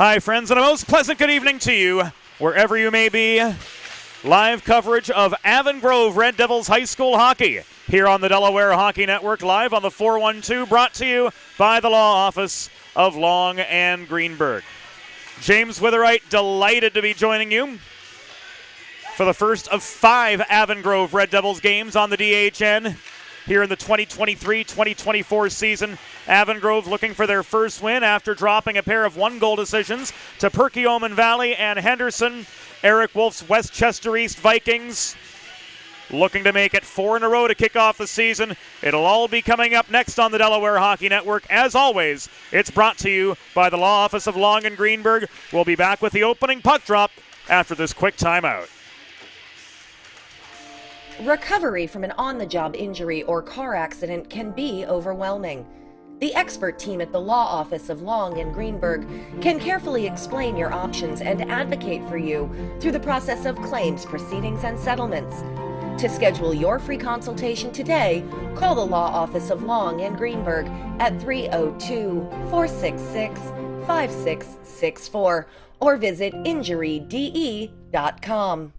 Hi, friends, and a most pleasant good evening to you, wherever you may be. Live coverage of Avon Grove Red Devils High School hockey here on the Delaware Hockey Network, live on the 412, brought to you by the Law Office of Long and Greenberg. James Witherite, delighted to be joining you for the first of 5 Avon Grove Red Devils games on the DHN here in the 2023-2024 season. Avon Grove looking for their first win after dropping a pair of 1-goal decisions to Perkiomen Valley and Henderson. Eric Wolf's Westchester East Vikings looking to make it 4 in a row to kick off the season. It'll all be coming up next on the Delaware Hockey Network. As always, it's brought to you by the Law Office of Long and Greenberg. We'll be back with the opening puck drop after this quick timeout. Recovery from an on-the-job injury or car accident can be overwhelming. The expert team at the Law Office of Long and Greenberg can carefully explain your options and advocate for you through the process of claims, proceedings, and settlements. To schedule your free consultation today, call the Law Office of Long and Greenberg at 302-466-5664 or visit injuryde.com.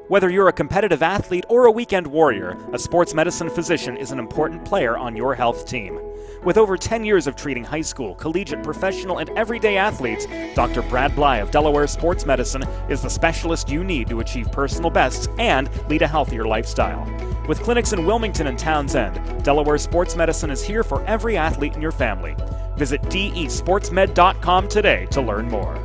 Whether you're a competitive athlete or a weekend warrior, a sports medicine physician is an important player on your health team. With over 10 years of treating high school, collegiate, professional, and everyday athletes, Dr. Brad Bly of Delaware Sports Medicine is the specialist you need to achieve personal bests and lead a healthier lifestyle. With clinics in Wilmington and Townsend, Delaware Sports Medicine is here for every athlete in your family. Visit desportsmed.com today to learn more.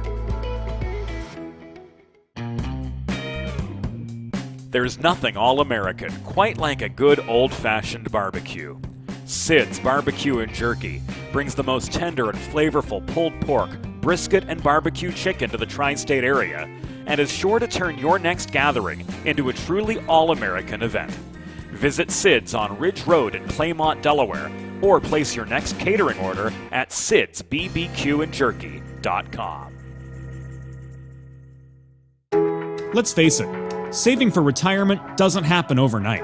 There's nothing all-American quite like a good old-fashioned barbecue. Sid's Barbecue and Jerky brings the most tender and flavorful pulled pork, brisket, and barbecue chicken to the tri-state area and is sure to turn your next gathering into a truly all-American event. Visit Sid's on Ridge Road in Claymont, Delaware, or place your next catering order at sidsbbqandjerky.com. Let's face it, saving for retirement doesn't happen overnight.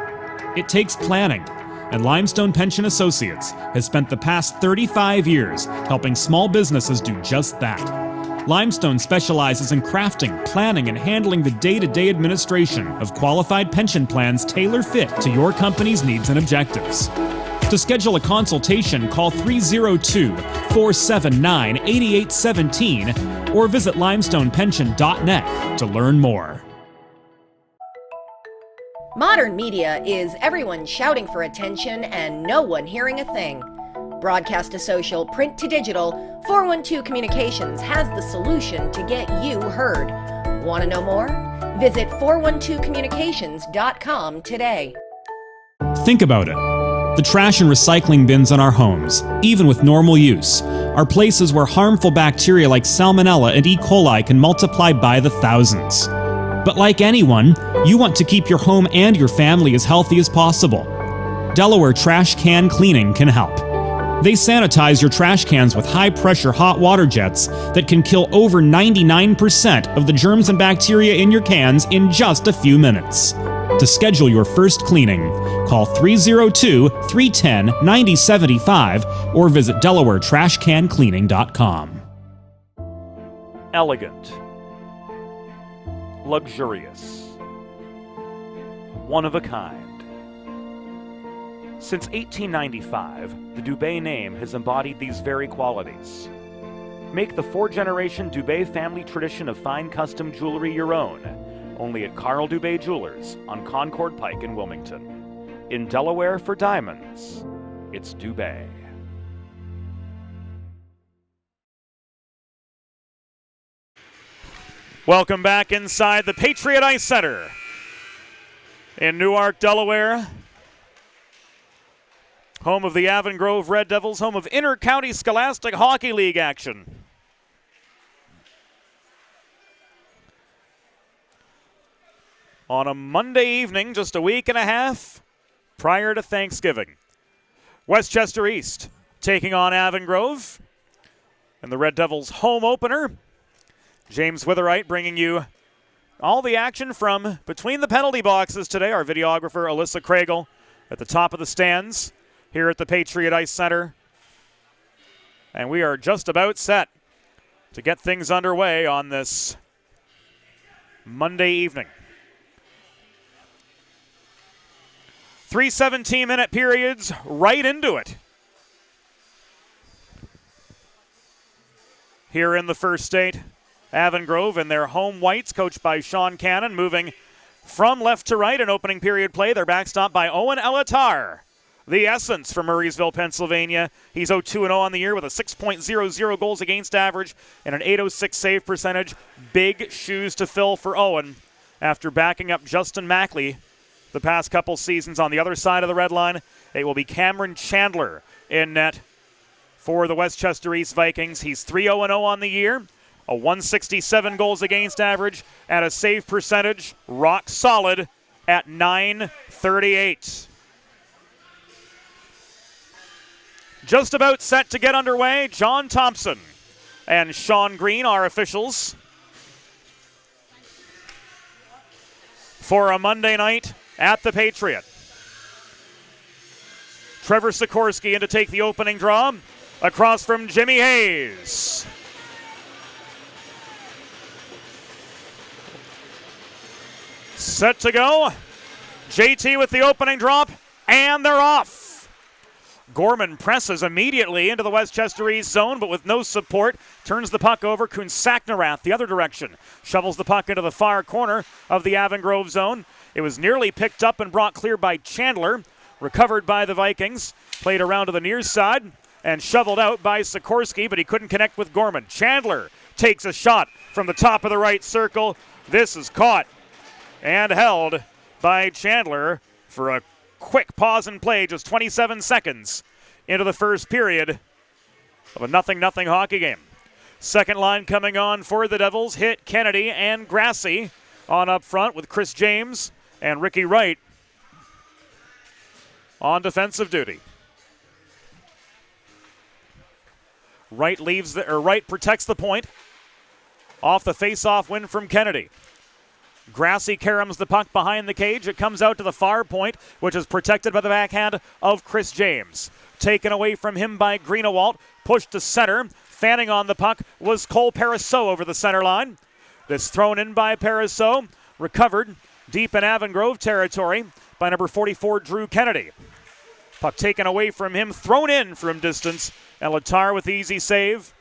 It takes planning, and Limestone Pension Associates has spent the past 35 years helping small businesses do just that. Limestone specializes in crafting, planning, and handling the day-to-day administration of qualified pension plans tailor-fit to your company's needs and objectives. To schedule a consultation, call 302-479-8817 or visit limestonepension.net to learn more. Modern media is everyone shouting for attention and no one hearing a thing. Broadcast to social, print to digital, 412 Communications has the solution to get you heard. Want to know more? Visit 412communications.com today. Think about it. The trash and recycling bins in our homes, even with normal use, are places where harmful bacteria like Salmonella and E. coli can multiply by the thousands. But like anyone, you want to keep your home and your family as healthy as possible. Delaware Trash Can Cleaning can help. They sanitize your trash cans with high-pressure hot water jets that can kill over 99% of the germs and bacteria in your cans in just a few minutes. To schedule your first cleaning, call 302-310-9075 or visit DelawareTrashCanCleaning.com. Elegant. Luxurious. One of a kind. Since 1895, the Dubé name has embodied these very qualities. Make the 4-generation Dubé family tradition of fine custom jewelry your own, only at Carl Dubé Jewelers on Concord Pike in Wilmington. In Delaware for diamonds, it's Dubé. Welcome back inside the Patriot Ice Center in Newark, Delaware. Home of the Avon Grove Red Devils, home of Inter-County Scholastic Hockey League action. On a Monday evening, just a week and a half prior to Thanksgiving. Westchester East taking on Avon Grove. And the Red Devils home opener. James Witherite bringing you all the action from between the penalty boxes today. Our videographer, Alyssa Craigle, at the top of the stands here at the Patriot Ice Center. And we are just about set to get things underway on this Monday evening. 3 17-minute periods right into it. Here in the first state, Avon Grove in their home whites, coached by Sean Cannon, moving from left to right in opening period play. They're backstopped by Owen Elatar, the essence from Murraysville, Pennsylvania. He's 0-2-0 on the year with a 6.00 goals against average and an .806 save percentage. Big shoes to fill for Owen after backing up Justin Mackley the past couple seasons. On the other side of the red line, it will be Cameron Chandler in net for the Westchester East Vikings. He's 3-0-0 on the year, a 167 goals against average, and a save percentage rock solid at .938. Just about set to get underway. John Thompson and Sean Green are officials for a Monday night at the Patriot. Trevor Sikorsky in to take the opening draw across from Jimmy Hayes. Set to go. JT with the opening drop, and they're off. Gorman presses immediately into the Westchester East zone, but with no support, turns the puck over. Kunsaknarath the other direction. Shovels the puck into the far corner of the Avon Grove zone. It was nearly picked up and brought clear by Chandler. Recovered by the Vikings. Played around to the near side and shoveled out by Sikorsky, but he couldn't connect with Gorman. Chandler takes a shot from the top of the right circle. This is caught and held by Chandler for a quick pause in play, just 27 seconds into the first period of a 0-0 hockey game. Second line coming on for the Devils. Hit Kennedy and Grassi on up front with Chris James and Ricky Wright on defensive duty. Wright protects the point off the face-off win from Kennedy. Grassi caroms the puck behind the cage. It comes out to the far point, which is protected by the backhand of Chris James. Taken away from him by Greenewalt. Pushed to center. Fanning on the puck was Cole Pariseau over the center line. This thrown in by Pariseau. Recovered deep in Avon Grove territory by number 44, Drew Kennedy. Puck taken away from him. Thrown in from distance. Elatar with the easy save.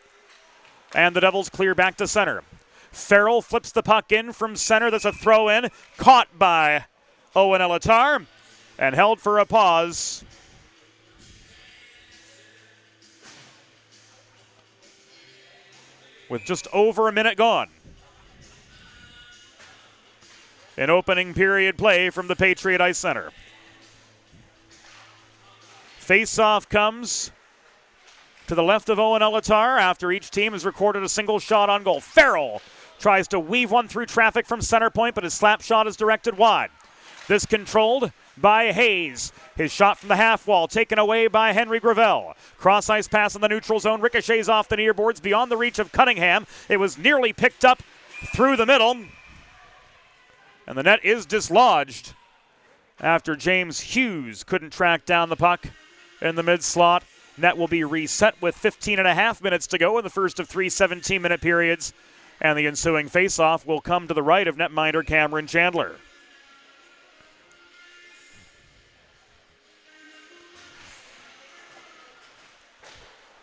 And the Devils clear back to center. Farrell flips the puck in from center. That's a throw in. Caught by Owen Elatar and held for a pause. With just over a minute gone in opening period play from the Patriot Ice Center. Face-off comes to the left of Owen Elatar after each team has recorded a single shot on goal. Farrell tries to weave one through traffic from center point, but his slap shot is directed wide. This controlled by Hayes. His shot from the half wall taken away by Henry Gravel. Cross ice pass in the neutral zone. Ricochets off the near boards beyond the reach of Cunningham. It was nearly picked up through the middle. And the net is dislodged after James Hughes couldn't track down the puck in the mid-slot. Net will be reset with 15 and a half minutes to go in the first of 3 17-minute periods. And the ensuing face-off will come to the right of netminder Cameron Chandler.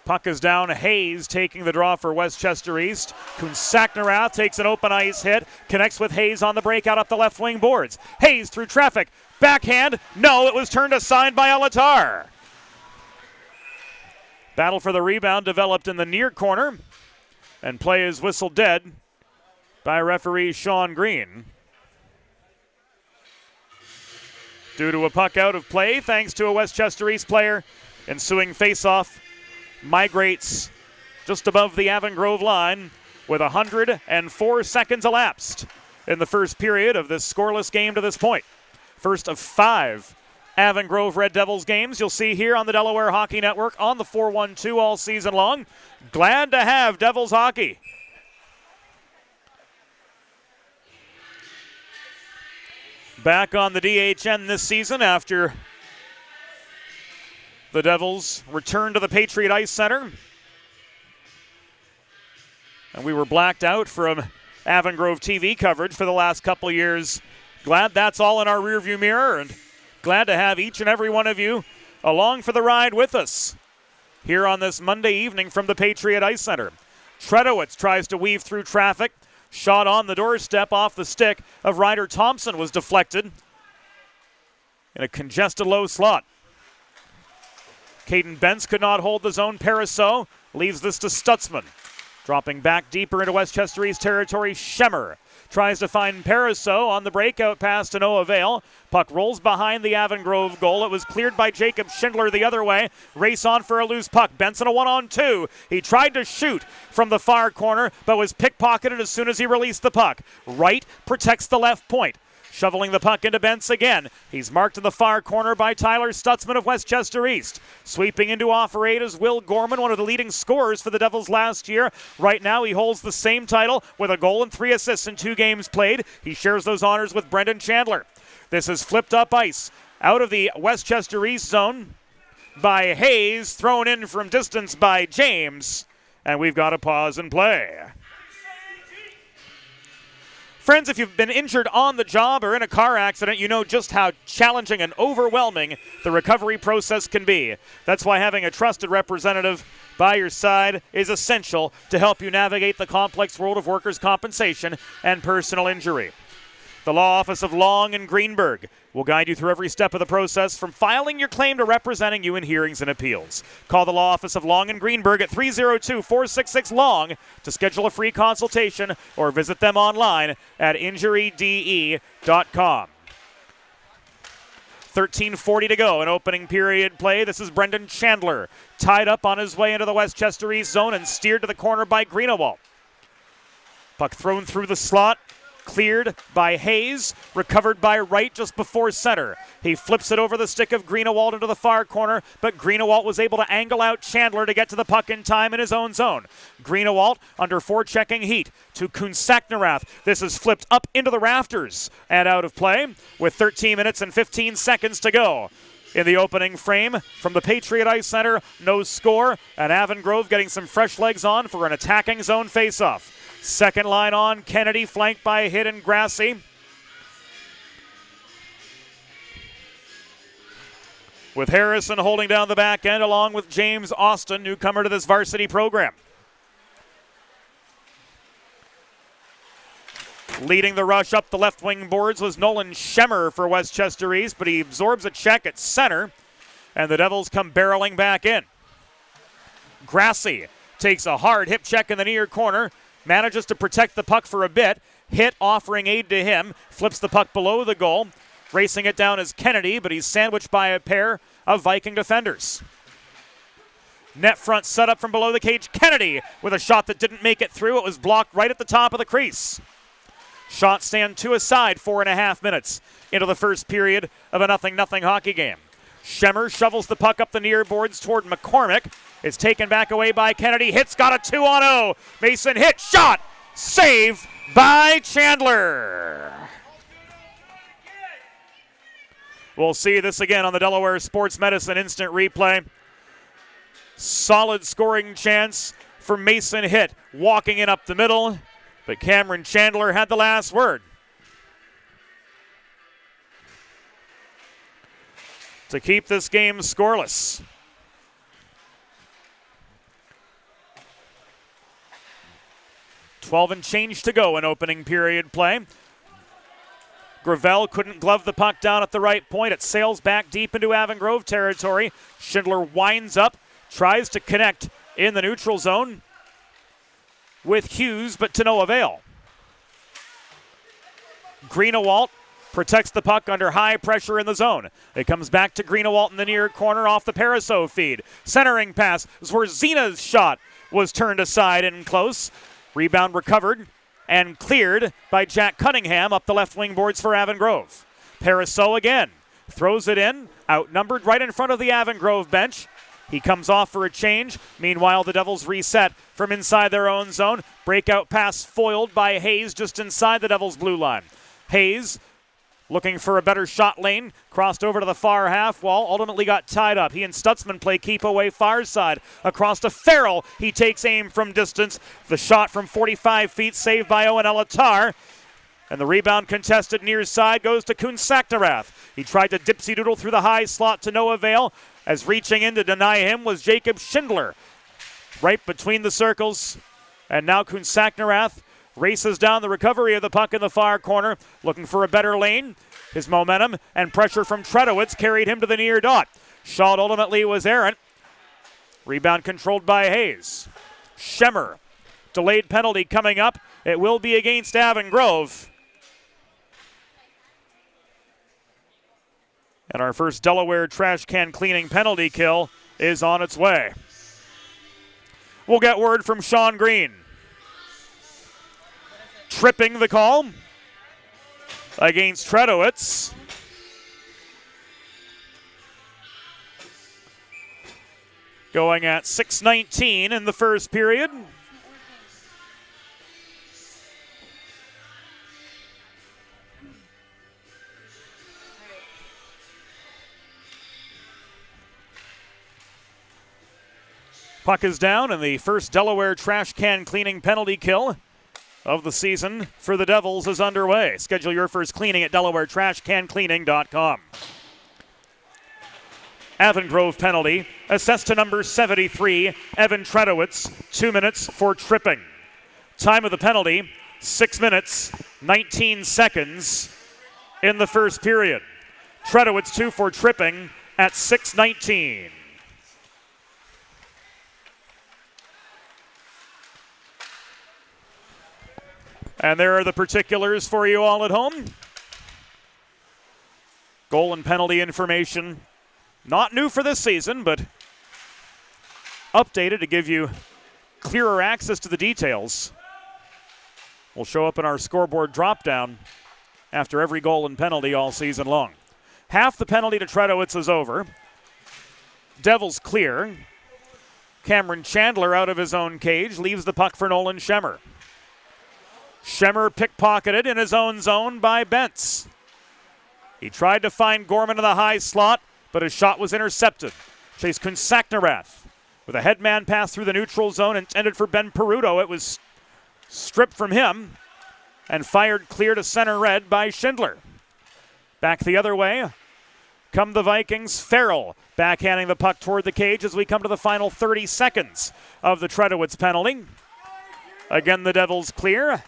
Puck is down. Hayes taking the draw for Westchester East. Kunsaknarath takes an open ice hit. Connects with Hayes on the breakout up the left wing boards. Hayes through traffic. Backhand. No, it was turned aside by Elatar. Battle for the rebound developed in the near corner. And play is whistled dead by referee Sean Green. Due to a puck out of play, thanks to a Westchester East player, ensuing face-off migrates just above the Avon Grove line with 104 seconds elapsed in the first period of this scoreless game to this point. First of 5 Avon Grove Red Devils games you'll see here on the Delaware Hockey Network on the 412 all season long. Glad to have Devils hockey. Back on the DHN this season after the Devils return to the Patriot Ice Center And we were blacked out from Avon Grove TV coverage for the last couple of years. Glad that's all in our rearview mirror, and glad to have each and every one of you along for the ride with us here on this Monday evening from the Patriot Ice Center. Tredowitz tries to weave through traffic. Shot on the doorstep off the stick of Ryder Thompson was deflected in a congested low slot. Caden Bentz could not hold the zone. Pariseau leaves this to Stutzman. Dropping back deeper into Westchester East territory, Schemmer tries to find Pariseau on the breakout pass to no avail. Puck rolls behind the Avon Grove goal. It was cleared by Jacob Schindler the other way. Race on for a loose puck. Benson a 1-on-2. He tried to shoot from the far corner, but was pickpocketed as soon as he released the puck. Wright protects the left point. Shoveling the puck into Bentz again. He's marked in the far corner by Tyler Stutzman of Westchester East. Sweeping into offer 8 is Will Gorman, one of the leading scorers for the Devils last year. Right now he holds the same title with a goal and 3 assists in 2 games played. He shares those honors with Brendan Chandler. This is flipped up ice out of the Westchester East zone by Hayes, thrown in from distance by James. And we've got a pause and play. Friends, if you've been injured on the job or in a car accident, you know just how challenging and overwhelming the recovery process can be. That's why having a trusted representative by your side is essential to help you navigate the complex world of workers' compensation and personal injury. The Law Office of Long and Greenberg will guide you through every step of the process, from filing your claim to representing you in hearings and appeals. Call the Law Office of Long and Greenberg at 302-466-LONG to schedule a free consultation, or visit them online at injuryde.com. 13:40 to go in opening period play. This is Brendan Chandler, tied up on his way into the Westchester East zone and steered to the corner by Greenawalt. Puck thrown through the slot. Cleared by Hayes, recovered by Wright just before center. He flips it over the stick of Greenawalt into the far corner, but Greenawalt was able to angle out Chandler to get to the puck in time in his own zone. Greenawalt under forechecking heat to Kunsaknarath. This is flipped up into the rafters and out of play with 13 minutes and 15 seconds to go. In the opening frame from the Patriot Ice Center, no score, and Avon Grove getting some fresh legs on for an attacking zone faceoff. Second line on, Kennedy flanked by Hitt and Grassi. With Harrison holding down the back end along with James Austin, newcomer to this varsity program. Leading the rush up the left wing boards was Nolan Schemmer for Westchester East, but he absorbs a check at center, and the Devils come barreling back in. Grassi takes a hard hip check in the near corner, manages to protect the puck for a bit. Hitt offering aid to him, flips the puck below the goal. Racing it down is Kennedy, but he's sandwiched by a pair of Viking defenders. Net front set up from below the cage. Kennedy with a shot that didn't make it through. It was blocked right at the top of the crease. Shots stand 2 aside, 4.5 minutes into the first period of a 0-0 hockey game. Schemmer shovels the puck up the near boards toward McCormick. It's taken back away by Kennedy. Hitt's got a 2-on-0. Mason Hitt, shot, save by Chandler. We'll see this again on the Delaware Sports Medicine Instant Replay. Solid scoring chance for Mason Hitt, walking in up the middle, but Cameron Chandler had the last word. To keep this game scoreless. $12 and change to go in opening period play. Gravel couldn't glove the puck down at the right point. It sails back deep into Avon Grove territory. Schindler winds up, tries to connect in the neutral zone with Hughes, but to no avail. Greenawalt protects the puck under high pressure in the zone. It comes back to Greenawalt in the near corner off the Pariseau feed. Centering pass, Zworzina's shot was turned aside and close. Rebound recovered and cleared by Jack Cunningham up the left wing boards for Avon Grove. Pariseau again throws it in, outnumbered right in front of the Avon Grove bench. He comes off for a change. Meanwhile, the Devils reset from inside their own zone. Breakout pass foiled by Hayes just inside the Devils' blue line. Hayes looking for a better shot lane, crossed over to the far half wall, ultimately got tied up. He and Stutzman play keep away far side. Across to Farrell, he takes aim from distance. The shot from 45 feet saved by Owen Elatar. And the rebound contested near side goes to Kuhn-Saknarath. He tried to dipsy-doodle through the high slot to no avail, as reaching in to deny him was Jacob Schindler. Right between the circles, and now Kuhn-Saknarath races down the recovery of the puck in the far corner, looking for a better lane. His momentum and pressure from Tredowitz carried him to the near dot. Shot ultimately was errant. Rebound controlled by Hayes. Schemmer, delayed penalty coming up. It will be against Avon Grove. And our first Delaware trash can cleaning penalty kill is on its way. We'll get word from Sean Green. Tripping the call against Tredowitz. Going at 6:19 in the first period. Puck is down, and the first Delaware trash can cleaning penalty kill of the season for the Devils is underway. Schedule your first cleaning at DelawareTrashCanCleaning.com. Avon Grove penalty, assessed to number 73, Evan Tredowitz, 2 minutes for tripping. Time of the penalty, 6 minutes, 19 seconds in the first period. Tredowitz 2 for tripping at 6:19. And there are the particulars for you all at home. Goal and penalty information, not new for this season, but updated to give you clearer access to the details. Will show up in our scoreboard drop-down after every goal and penalty all season long. Half the penalty to Tredowitz is over. Devils clear. Cameron Chandler out of his own cage, leaves the puck for Nolan Schemmer. Schemmer pickpocketed in his own zone by Bentz. He tried to find Gorman in the high slot, but his shot was intercepted. Chase Kuhn-Saknarath with a headman pass through the neutral zone intended for Ben Peruto. It was stripped from him and fired clear to center red by Schindler. Back the other way come the Vikings. Farrell backhanding the puck toward the cage as we come to the final 30 seconds of the Tredowitz penalty. Again, the Devils clear.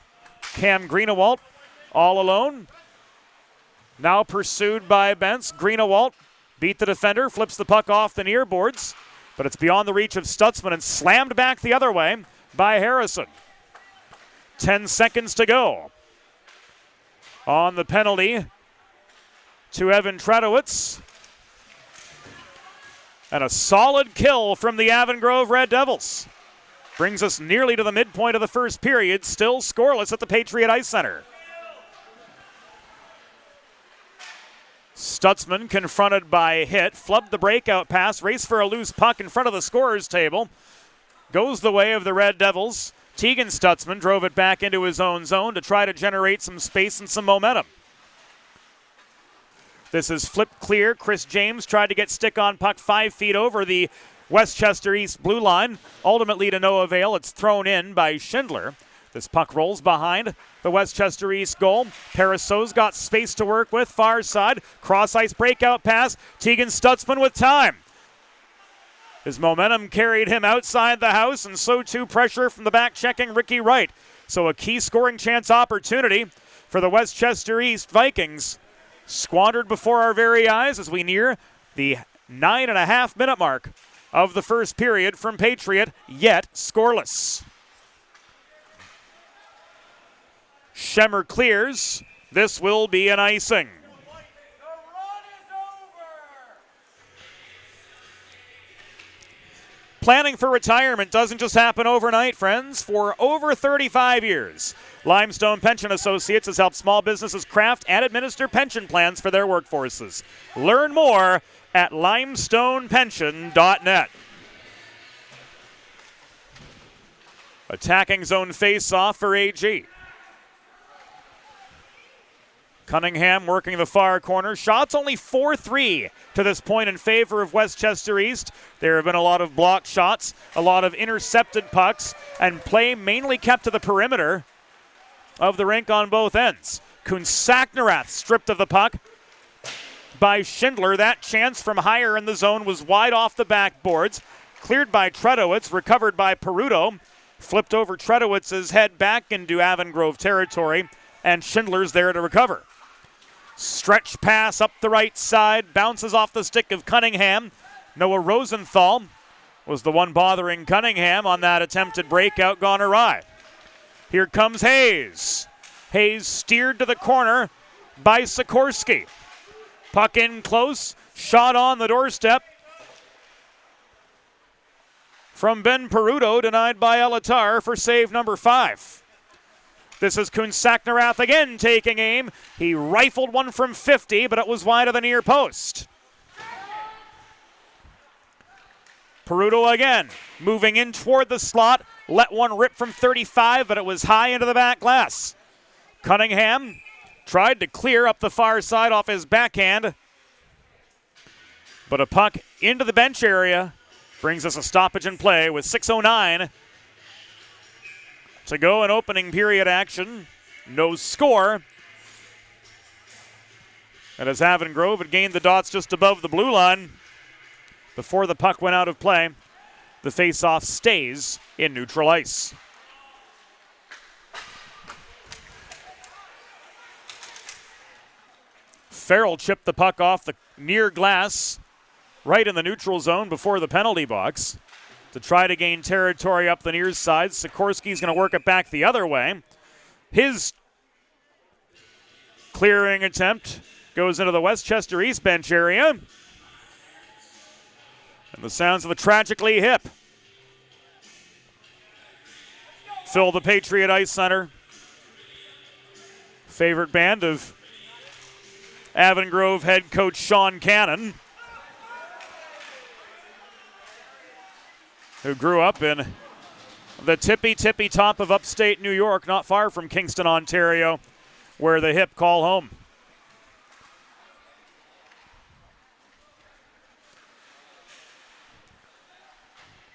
Cam Greenawalt all alone. Now pursued by Bentz. Greenawalt beat the defender, flips the puck off the near boards, but it's beyond the reach of Stutzman and slammed back the other way by Harrison. 10 seconds to go on the penalty to Evan Tredowitz. And a solid kill from the Avon Grove Red Devils. Brings us nearly to the midpoint of the first period, still scoreless at the Patriot Ice Center. Stutzman confronted by Hitt, flubbed the breakout pass, raced for a loose puck in front of the scorer's table. Goes the way of the Red Devils. Tegan Stutzman drove it back into his own zone to try to generate some space and some momentum. This is flipped clear. Chris James tried to get stick on puck 5 feet over the Westchester East blue line, ultimately to no avail. It's thrown in by Schindler. This puck rolls behind the Westchester East goal. Paraso's got space to work with, far side. Cross-ice breakout pass. Tegan Stutzman with time. His momentum carried him outside the house, and so too pressure from the back-checking Ricky Wright. So a key scoring chance opportunity for the Westchester East Vikings. Squandered before our very eyes as we near the 9.5-minute mark of the first period from Patriot, yet scoreless. Schemmer clears. This will be an icing. Planning for retirement doesn't just happen overnight, friends. For over 35 years, Limestone Pension Associates has helped small businesses craft and administer pension plans for their workforces. Learn more at limestonepension.net. Attacking zone face-off for AG. Cunningham working the far corner. Shots only 4-3 to this point in favor of Westchester East. There have been a lot of blocked shots, a lot of intercepted pucks, and play mainly kept to the perimeter of the rink on both ends. Kunsaknarath stripped of the puck by Schindler. That chance from higher in the zone was wide off the backboards. Cleared by Tredowitz, recovered by Peruto. Flipped over Tredowitz's head back into Avon Grove territory, and Schindler's there to recover. Stretch pass up the right side, bounces off the stick of Cunningham. Noah Rosenthal was the one bothering Cunningham on that attempted breakout, gone awry. Here comes Hayes. Hayes steered to the corner by Sikorsky. Puck in close, shot on the doorstep from Ben Peruto, denied by Elatar for save number 5. This is Kunsaknarath again taking aim. He rifled one from 50, but it was wide of the near post. Peruto again, moving in toward the slot. Let one rip from 35, but it was high into the back glass. Cunningham tried to clear up the far side off his backhand, but a puck into the bench area brings us a stoppage in play with 6:09 to go in opening period action. No score. And as Avon Grove had gained the dots just above the blue line before the puck went out of play, the face-off stays in neutral ice. Farrell chipped the puck off the near glass right in the neutral zone before the penalty box to try to gain territory up the near side. Sikorsky's going to work it back the other way. His clearing attempt goes into the Westchester East bench area. And the sounds of the Tragically Hip fill the Patriot Ice Center. Favorite band of Avon Grove head coach Sean Cannon, who grew up in the tippy top of upstate New York, not far from Kingston, Ontario, where the Hip call home.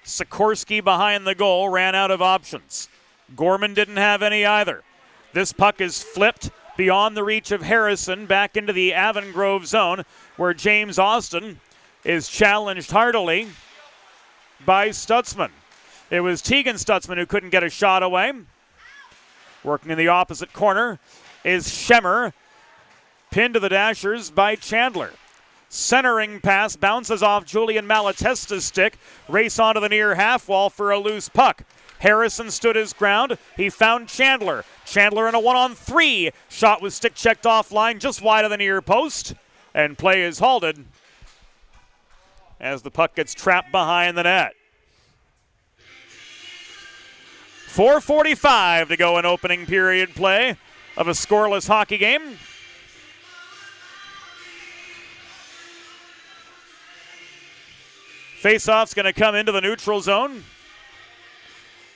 Sikorsky behind the goal ran out of options. Gorman didn't have any either. This puck is flipped beyond the reach of Harrison back into the Avon Grove zone, where James Austin is challenged heartily by Stutzman. It was Tegan Stutzman who couldn't get a shot away. Working in the opposite corner is Schemmer, pinned to the dashers by Chandler. Centering pass bounces off Julian Malatesta's stick. Race onto the near half wall for a loose puck. Harrison stood his ground. He found Chandler. Chandler in a 1-on-3. Shot was stick checked offline just wide of the near post. And play is halted as the puck gets trapped behind the net. 4:45 to go in opening period play of a scoreless hockey game. Faceoff's going to come into the neutral zone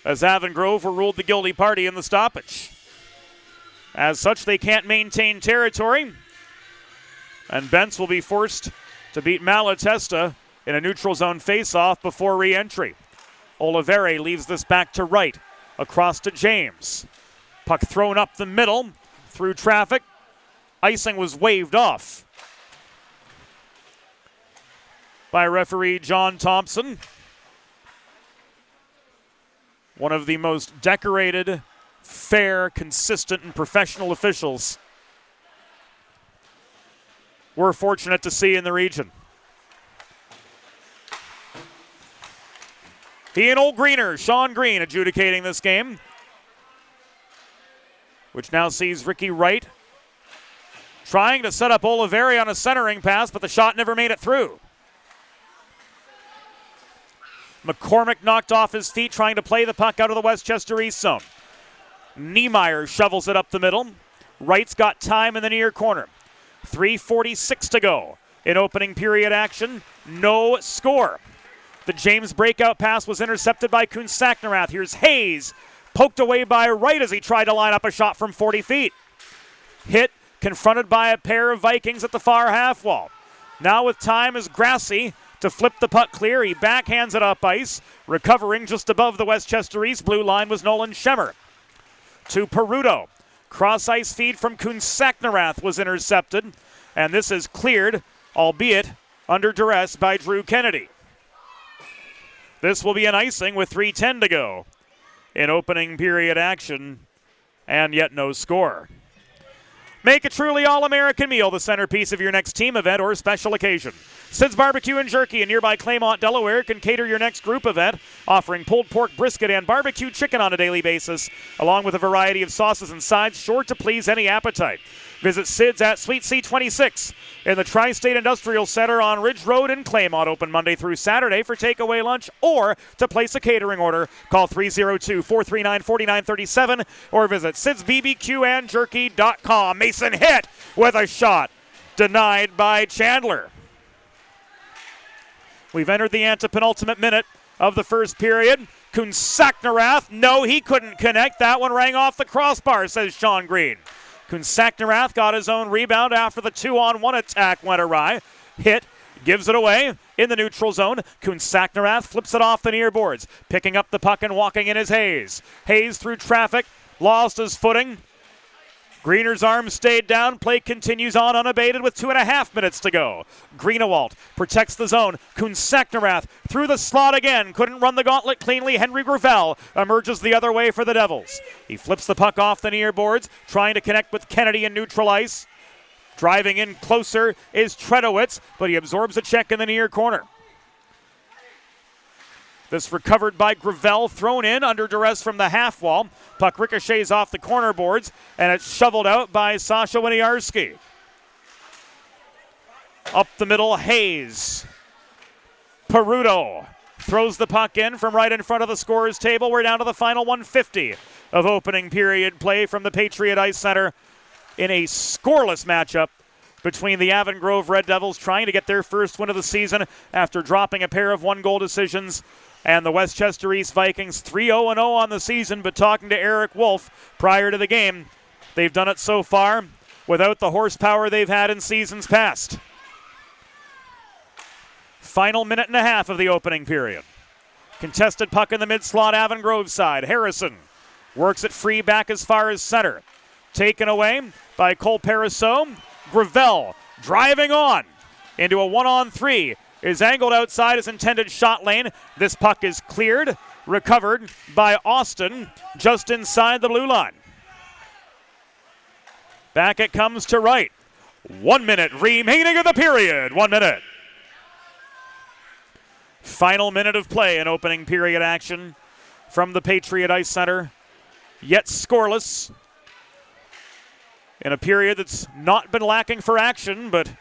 as Avon Grove were ruled the guilty party in the stoppage. As such, they can't maintain territory, and Bentz will be forced to beat Malatesta in a neutral zone faceoff before re-entry. Oliveri leaves this back to right, across to James. Puck thrown up the middle, through traffic. Icing was waved off by referee John Thompson. One of the most decorated, fair, consistent, and professional officials we're fortunate to see in the region. He and Old Greener, Sean Green, adjudicating this game, which now sees Ricky Wright trying to set up Oliveri on a centering pass, but the shot never made it through. McCormick knocked off his feet trying to play the puck out of the Westchester East zone. Niemeyer shovels it up the middle. Wright's got time in the near corner. 3:46 to go in opening period action. No score. The James breakout pass was intercepted by Kunsaknarath. Here's Hayes, poked away by Wright as he tried to line up a shot from 40 feet. Hit confronted by a pair of Vikings at the far half wall. Now with time is Grassi to flip the puck clear. He backhands it up ice. Recovering just above the Westchester East blue line was Nolan Schemmer. To Peruto. Cross ice feed from Kunsaknarath was intercepted. And this is cleared, albeit under duress, by Drew Kennedy. This will be an icing with 3:10 to go in opening period action, and yet no score. Make a truly all-American meal the centerpiece of your next team event or special occasion. Sid's Barbecue and Jerky in nearby Claymont, Delaware can cater your next group event, offering pulled pork brisket and barbecue chicken on a daily basis, along with a variety of sauces and sides sure to please any appetite. Visit Sid's at Suite C26 in the Tri-State Industrial Center on Ridge Road in Claymont, open Monday through Saturday for takeaway lunch, or to place a catering order, call 302-439-4937 or visit sidsbbqandjerky.com. Mason hit with a shot, denied by Chandler. We've entered the antepenultimate minute of the first period. Kunsaknarath, no, he couldn't connect. That one rang off the crossbar, says Sean Green. Kunsaknarath got his own rebound after the 2-on-1 attack went awry. Hit, gives it away in the neutral zone. Kunsaknarath flips it off the near boards. Picking up the puck and walking in is Hayes. Hayes through traffic, lost his footing. Greener's arm stayed down. Play continues on unabated with 2.5 minutes to go. Greenewalt protects the zone. Kunsaknarath through the slot again. Couldn't run the gauntlet cleanly. Henry Gravel emerges the other way for the Devils. He flips the puck off the near boards, trying to connect with Kennedy in neutral ice. Driving in closer is Tredowitz, but he absorbs a check in the near corner. This recovered by Gravel, thrown in under duress from the half wall. Puck ricochets off the corner boards, and it's shoveled out by Sasha Winiarski. Up the middle, Hayes. Peruto throws the puck in from right in front of the scorer's table. We're down to the final 150 of opening period play from the Patriot Ice Center in a scoreless matchup between the Avon Grove Red Devils, trying to get their first win of the season after dropping a pair of one-goal decisions, and the Westchester East Vikings 3-0-0 on the season. But talking to Eric Wolf prior to the game, they've done it so far without the horsepower they've had in seasons past. Final minute and a half of the opening period. Contested puck in the mid-slot, Avon Grove side. Harrison works it free back as far as center. Taken away by Cole Paraso. Gravel driving on into a 1-on-3. Is angled outside his intended shot lane. This puck is cleared, recovered by Austin just inside the blue line. Back it comes to right. 1 minute remaining of the period. 1 minute. Final minute of play in opening period action from the Patriot Ice Center. Yet scoreless in a period that's not been lacking for action, but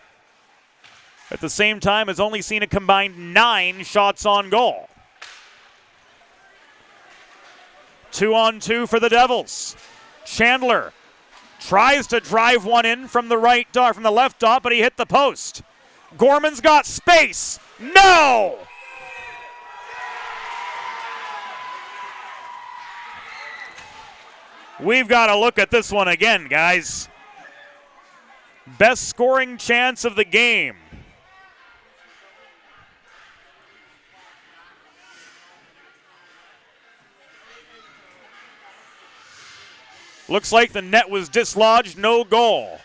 at the same time has only seen a combined 9 shots on goal. 2-on-2 for the Devils. Chandler tries to drive one in from the right dot, from the left dot, but he hit the post. Gorman's got space. No! We've got to look at this one again, guys. Best scoring chance of the game. Looks like the net was dislodged, no goal.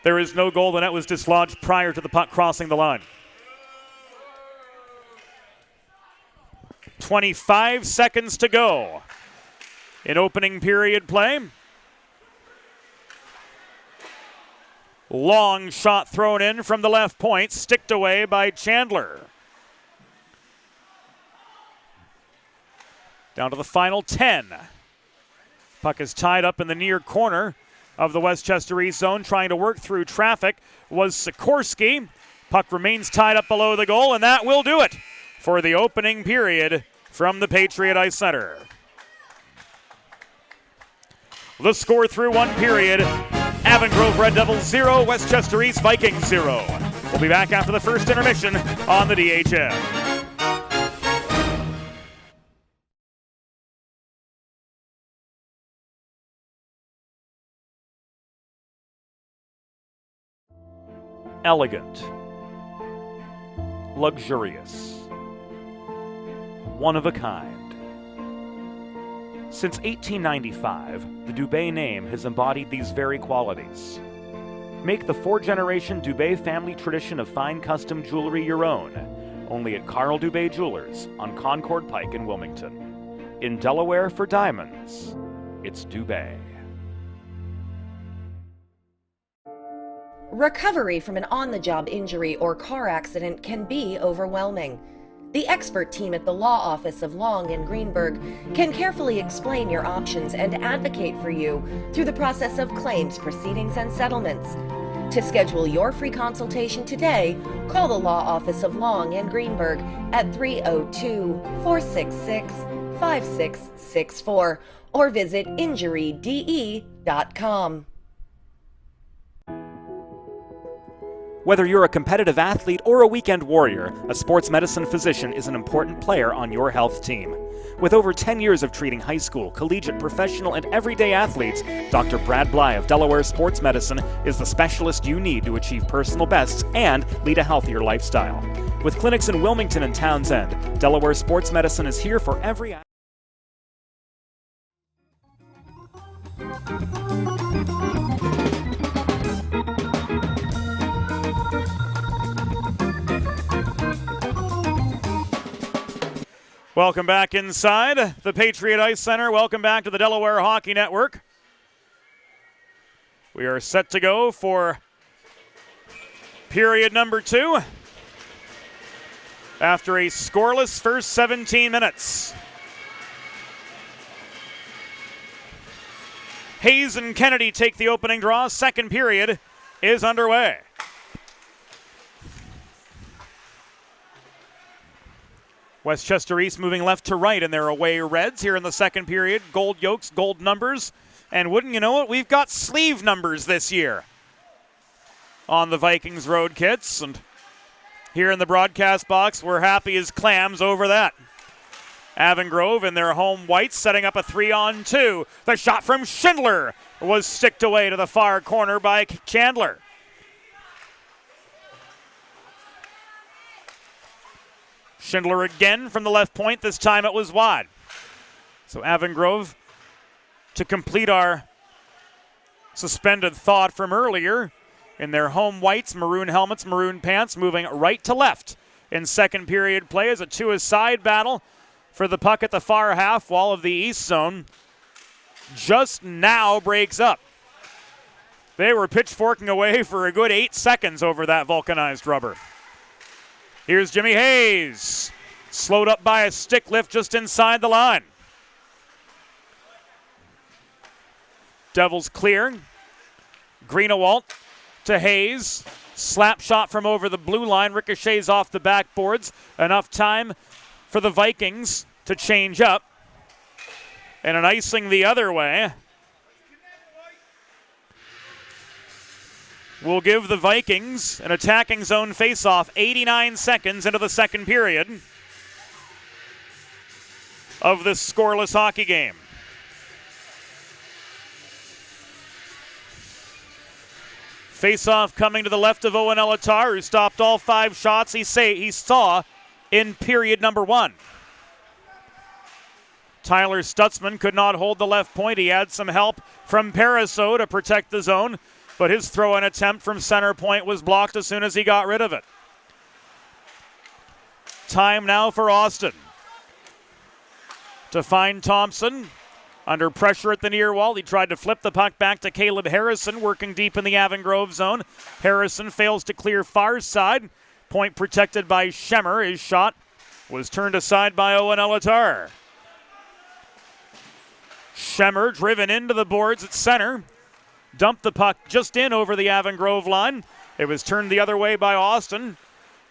There is no goal. The net was dislodged prior to the puck crossing the line. 25 seconds to go in opening period play. Long shot thrown in from the left point, sticked away by Chandler. Down to the final 10. Puck is tied up in the near corner of the Westchester East zone. Trying to work through traffic was Sikorsky. Puck remains tied up below the goal, and that will do it for the opening period from the Patriot Ice Center. The score through one period: Avon Grove Red Devils 0, Westchester East Vikings 0. We'll be back after the first intermission on the DHF. Elegant, luxurious, one of a kind. Since 1895, the Dubé name has embodied these very qualities. Make the four-generation Dubé family tradition of fine custom jewelry your own, only at Carl Dubé Jewelers on Concord Pike in Wilmington. In Delaware for diamonds, it's Dubé. Recovery from an on-the-job injury or car accident can be overwhelming. The expert team at the law office of Long and Greenberg can carefully explain your options and advocate for you through the process of claims, proceedings, and settlements. To schedule your free consultation today, call the law office of Long and Greenberg at 302-466-5664 or visit injuryde.com. Whether you're a competitive athlete or a weekend warrior, a sports medicine physician is an important player on your health team. With over 10 years of treating high school, collegiate, professional, and everyday athletes, Dr. Brad Bly of Delaware Sports Medicine is the specialist you need to achieve personal bests and lead a healthier lifestyle. With clinics in Wilmington and Townsend, Delaware Sports Medicine is here for every Welcome back inside the Patriot Ice Center. Welcome back to the Delaware Hockey Network. We are set to go for period number 2 after a scoreless first 17 minutes. Hayes and Kennedy take the opening draw. Second period is underway. Westchester East moving left to right in their away reds here in the second period. Gold yolks, gold numbers. And wouldn't you know it, we've got sleeve numbers this year on the Vikings road kits. And here in the broadcast box, we're happy as clams over that. Avon Grove in their home whites setting up a 3-on-2. The shot from Schindler was sticked away to the far corner by Chandler. Schindler again from the left point. This time it was wide. So Avon Grove, to complete our suspended thought from earlier, in their home whites, maroon helmets, maroon pants, moving right to left in second period play as a two-a-side battle for the puck at the far half wall of the east zone just now breaks up. They were pitchforking away for a good 8 seconds over that vulcanized rubber. Here's Jimmy Hayes, slowed up by a stick lift just inside the line. Devils clear. Greenawalt to Hayes. Slap shot from over the blue line, ricochets off the backboards. Enough time for the Vikings to change up. And an icing the other way will give the Vikings an attacking zone faceoff 89 seconds into the second period of this scoreless hockey game. Faceoff coming to the left of Owen Elatar, who stopped all 5 shots he saw in period number 1. Tyler Stutzman could not hold the left point. He had some help from Pariseau to protect the zone, but his throw-in attempt from center point was blocked as soon as he got rid of it. Time now for Austin to find Thompson. Under pressure at the near wall, he tried to flip the puck back to Caleb Harrison, working deep in the Avon Grove zone. Harrison fails to clear far side. Point protected by Schemmer. His shot was turned aside by Owen Elatar. Schemmer driven into the boards at center. Dumped the puck just in over the Avon Grove line. It was turned the other way by Austin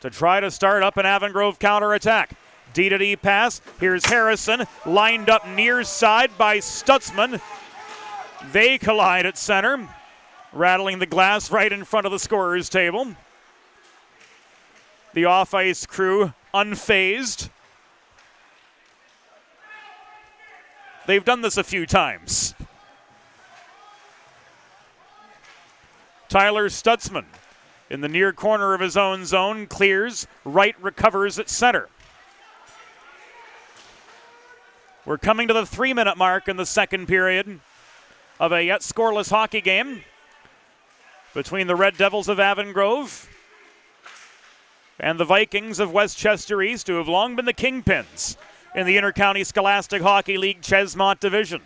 to try to start up an Avon Grove counterattack. D-to-D pass. Here's Harrison, lined up near side by Stutzman. They collide at center. rattling the glass right in front of the scorer's table. The off-ice crew unfazed. They've done this a few times. Tyler Stutzman in the near corner of his own zone, clears, right recovers at center. We're coming to the 3-minute mark in the second period of a yet scoreless hockey game between the Red Devils of Avon Grove and the Vikings of Westchester East, who have long been the kingpins in the Intercounty Scholastic Hockey League Chesmont Division.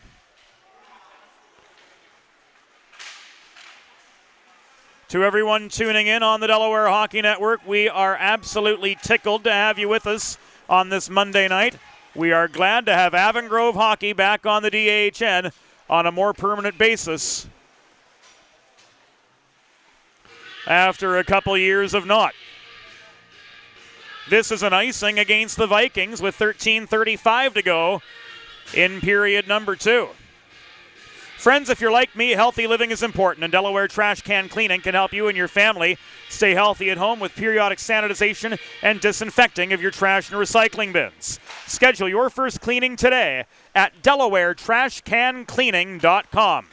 To everyone tuning in on the Delaware Hockey Network, we are absolutely tickled to have you with us on this Monday night. We are glad to have Avon Grove hockey back on the DHN on a more permanent basis after a couple years of not. This is an icing against the Vikings with 13:35 to go in period number 2. Friends, if you're like me, healthy living is important, and Delaware Trash Can Cleaning can help you and your family stay healthy at home with periodic sanitization and disinfecting of your trash and recycling bins. Schedule your first cleaning today at DelawareTrashCanCleaning.com.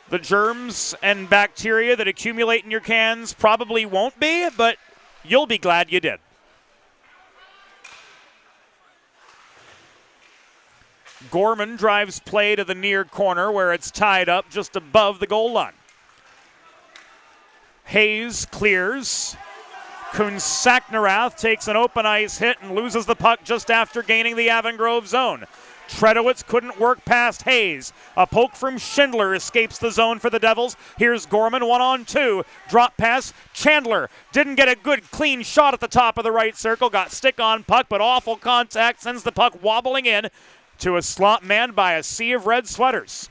The germs and bacteria that accumulate in your cans probably won't be, but you'll be glad you did. Gorman drives play to the near corner where it's tied up just above the goal line. Hayes clears. Kunsaknarath takes an open ice hit and loses the puck just after gaining the Avon Grove zone. Tredowitz couldn't work past Hayes. A poke from Schindler escapes the zone for the Devils. Here's Gorman, 1-on-2. Drop pass. Chandler didn't get a good clean shot at the top of the right circle. Got stick on puck, but awful contact sends the puck wobbling in to a slot manned by a sea of red sweaters.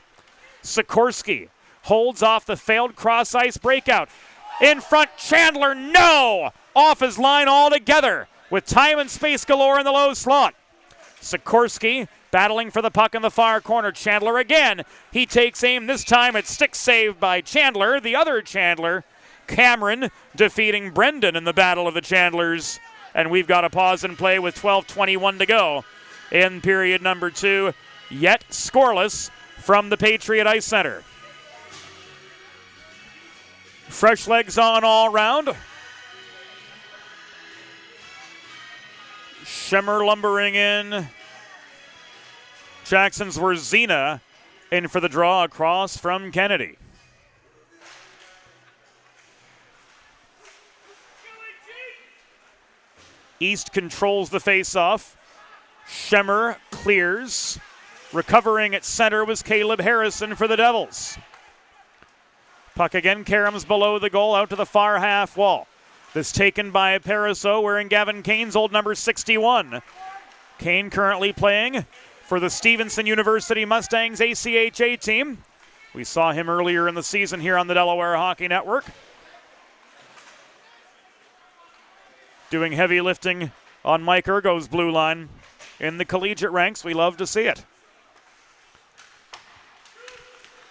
Sikorsky holds off the failed cross-ice breakout. In front, Chandler, no! Off his line altogether with time and space galore in the low slot. Sikorsky battling for the puck in the far corner. Chandler again. He takes aim. This time it's stick saved by Chandler. The other Chandler, Cameron, defeating Brendan in the battle of the Chandlers. And we've got a pause in play with 12:21 to go in period number 2, yet scoreless from the Patriot Ice Center. Fresh legs on all round. Schemmer lumbering in. Jackson's Wierzena in for the draw across from Kennedy. East controls the faceoff. Schemmer clears. Recovering at center was Caleb Harrison for the Devils. Puck again caroms below the goal out to the far half wall. This taken by Pariseau wearing Gavin Kane's old number 61. Kane currently playing for the Stevenson University Mustangs ACHA team. We saw him earlier in the season here on the Delaware Hockey Network, doing heavy lifting on Mike Ergo's blue line in the collegiate ranks. We love to see it.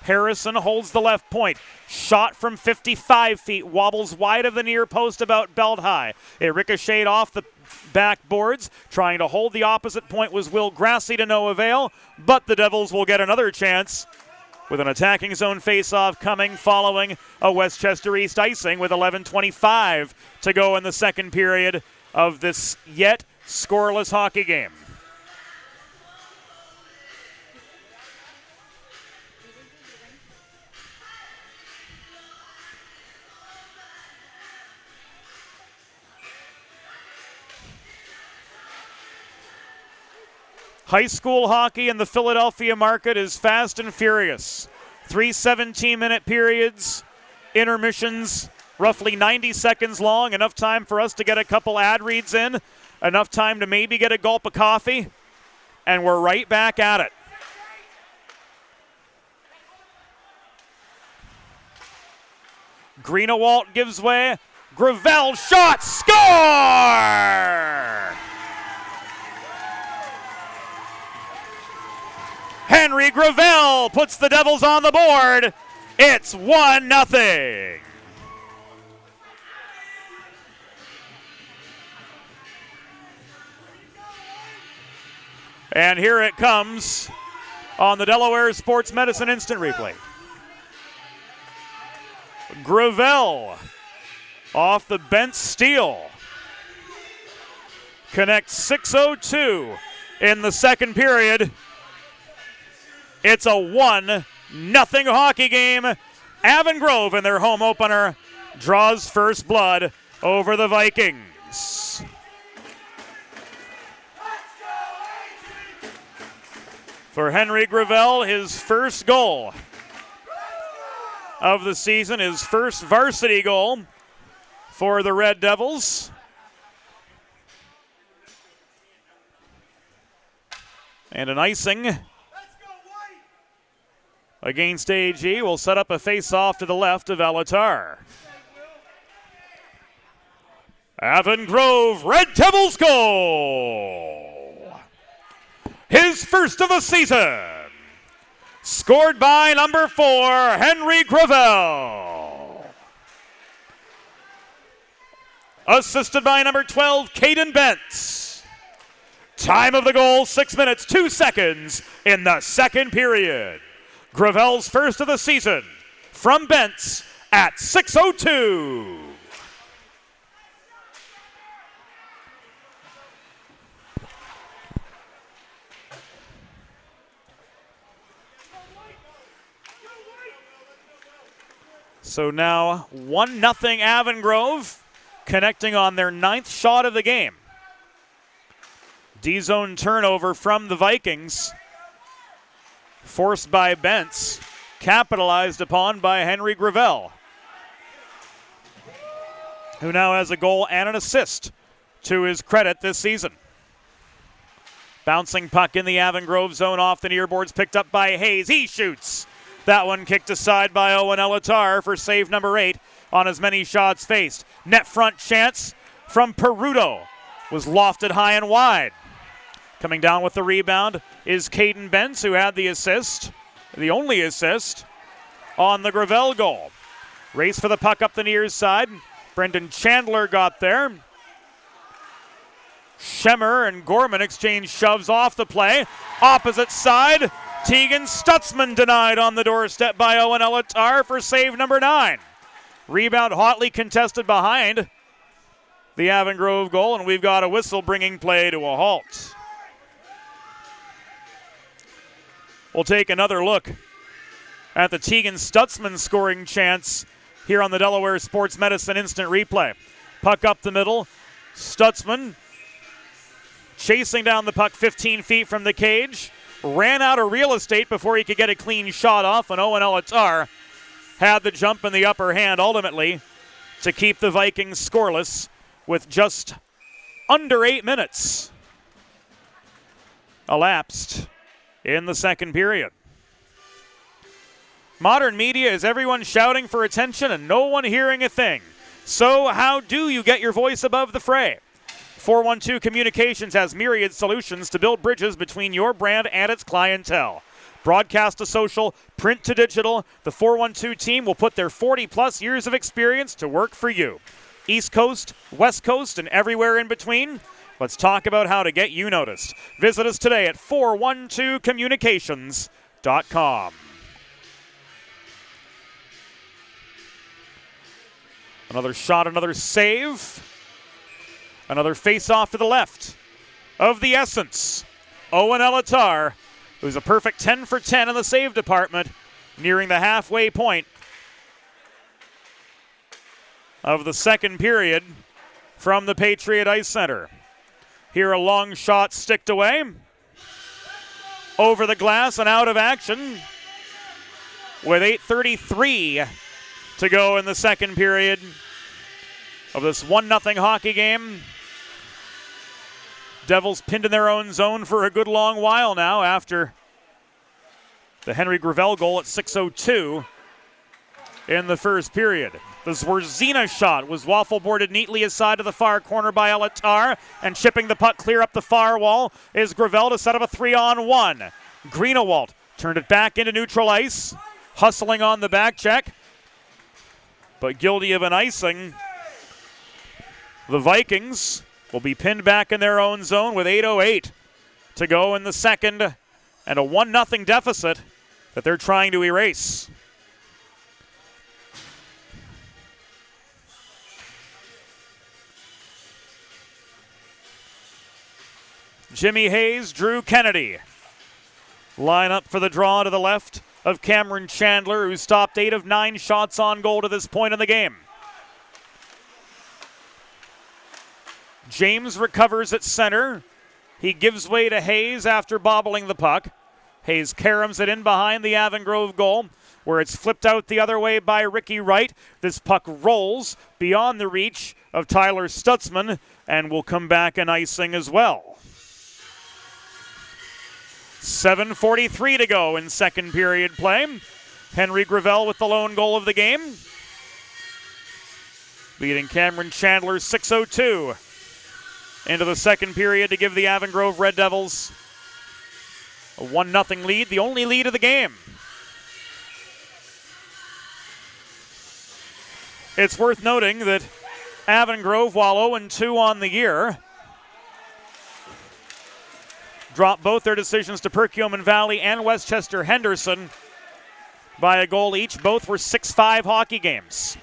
Harrison holds the left point. Shot from 55 feet, wobbles wide of the near post about belt high. It ricocheted off the backboards. Trying to hold the opposite point was Will Grassi to no avail, but the Devils will get another chance with an attacking zone faceoff coming following a Westchester East icing with 11:25 to go in the second period of this yet scoreless hockey game. High school hockey in the Philadelphia market is fast and furious. 3 17-minute periods, intermissions, roughly 90 seconds long, enough time for us to get a couple ad reads in, enough time to maybe get a gulp of coffee, and we're right back at it. Greenewalt gives way. Gravel shot, score! Henry Gravel puts the Devils on the board. It's 1-0. And here it comes on the Delaware Sports Medicine Instant Replay. Gravel off the bent steel connects 6:02 in the second period. It's a 1-0 hockey game. Avon Grove in their home opener draws first blood over the Vikings. For Henry Gravel, his first goal of the season, his first varsity goal for the Red Devils. And an icing against AG will set up a face-off to the left of Alatar. Avon Grove Red Devils goal. His first of the season. Scored by number 4, Henry Gravel. Assisted by number 12, Caden Bentz. Time of the goal, 6 minutes, 2 seconds in the second period. Gravel's first of the season from Bentz at 6:02. So now 1-0 Avon Grove, connecting on their 9th shot of the game. D-zone turnover from the Vikings, forced by Bentz, capitalized upon by Henry Gravel, who now has a goal and an assist to his credit this season. Bouncing puck in the Avon Grove zone off the near boards, picked up by Hayes. He shoots. That one kicked aside by Owen Elatar for save number 8 on as many shots faced. Net front chance from Peruto was lofted high and wide. Coming down with the rebound is Caden Bentz, who had the assist, the only assist, on the Gravel goal. Race for the puck up the near side. Brendan Chandler got there. Schemmer and Gorman exchange shoves off the play. Opposite side, Tegan Stutzman denied on the doorstep by Owen Elatar for save number 9. Rebound hotly contested behind the Avon Grove goal, and we've got a whistle bringing play to a halt. We'll take another look at the Tegan Stutzman scoring chance here on the Delaware Sports Medicine Instant Replay. Puck up the middle. Stutzman chasing down the puck 15 feet from the cage. Ran out of real estate before he could get a clean shot off, and Owen Elatar had the jump in the upper hand ultimately to keep the Vikings scoreless with just under 8 minutes elapsed in the second period. Modern media is everyone shouting for attention and no one hearing a thing. So how do you get your voice above the fray? 412 Communications has myriad solutions to build bridges between your brand and its clientele. Broadcast to social, print to digital, the 412 team will put their 40-plus years of experience to work for you. East Coast, West Coast, and everywhere in between, let's talk about how to get you noticed. Visit us today at 412communications.com. Another shot, another save. Another face-off to the left of the Essence. Owen Elatar, who's a perfect 10 for 10 in the save department, nearing the halfway point of the second period from the Patriot Ice Center. Here a long shot sticked away. Over the glass and out of action with 8:33 to go in the second period of this 1-0 hockey game. Devils pinned in their own zone for a good long while now after the Henry Gravel goal at 6:02 in the first period. The Zwarzina shot was waffle boarded neatly aside to the far corner by Elatar, and chipping the puck clear up the far wall is Gravel to set up a 3-on-1. Greenewalt Turned it back into neutral ice. Hustling on the back check, but guilty of an icing. The Vikings will be pinned back in their own zone with 8:08 to go in the second, and a 1-0 deficit that they're trying to erase. Jimmy Hayes, Drew Kennedy line up for the draw to the left of Cameron Chandler, who stopped 8 of 9 shots on goal to this point in the game. James recovers at center. He gives way to Hayes after bobbling the puck. Hayes caroms it in behind the Avon Grove goal, where it's flipped out the other way by Ricky Wright. This puck rolls beyond the reach of Tyler Stutzman and will come back in icing as well. 7:43 to go in second period play. Henry Gravel with the lone goal of the game, beating Cameron Chandler 6:02 into the second period to give the Avon Grove Red Devils a 1-0 lead, the only lead of the game. It's worth noting that Avon Grove, while 0-2 on the year, dropped both their decisions to Perkiomen Valley and Westchester Henderson by a goal each. Both were 6-5 hockey games.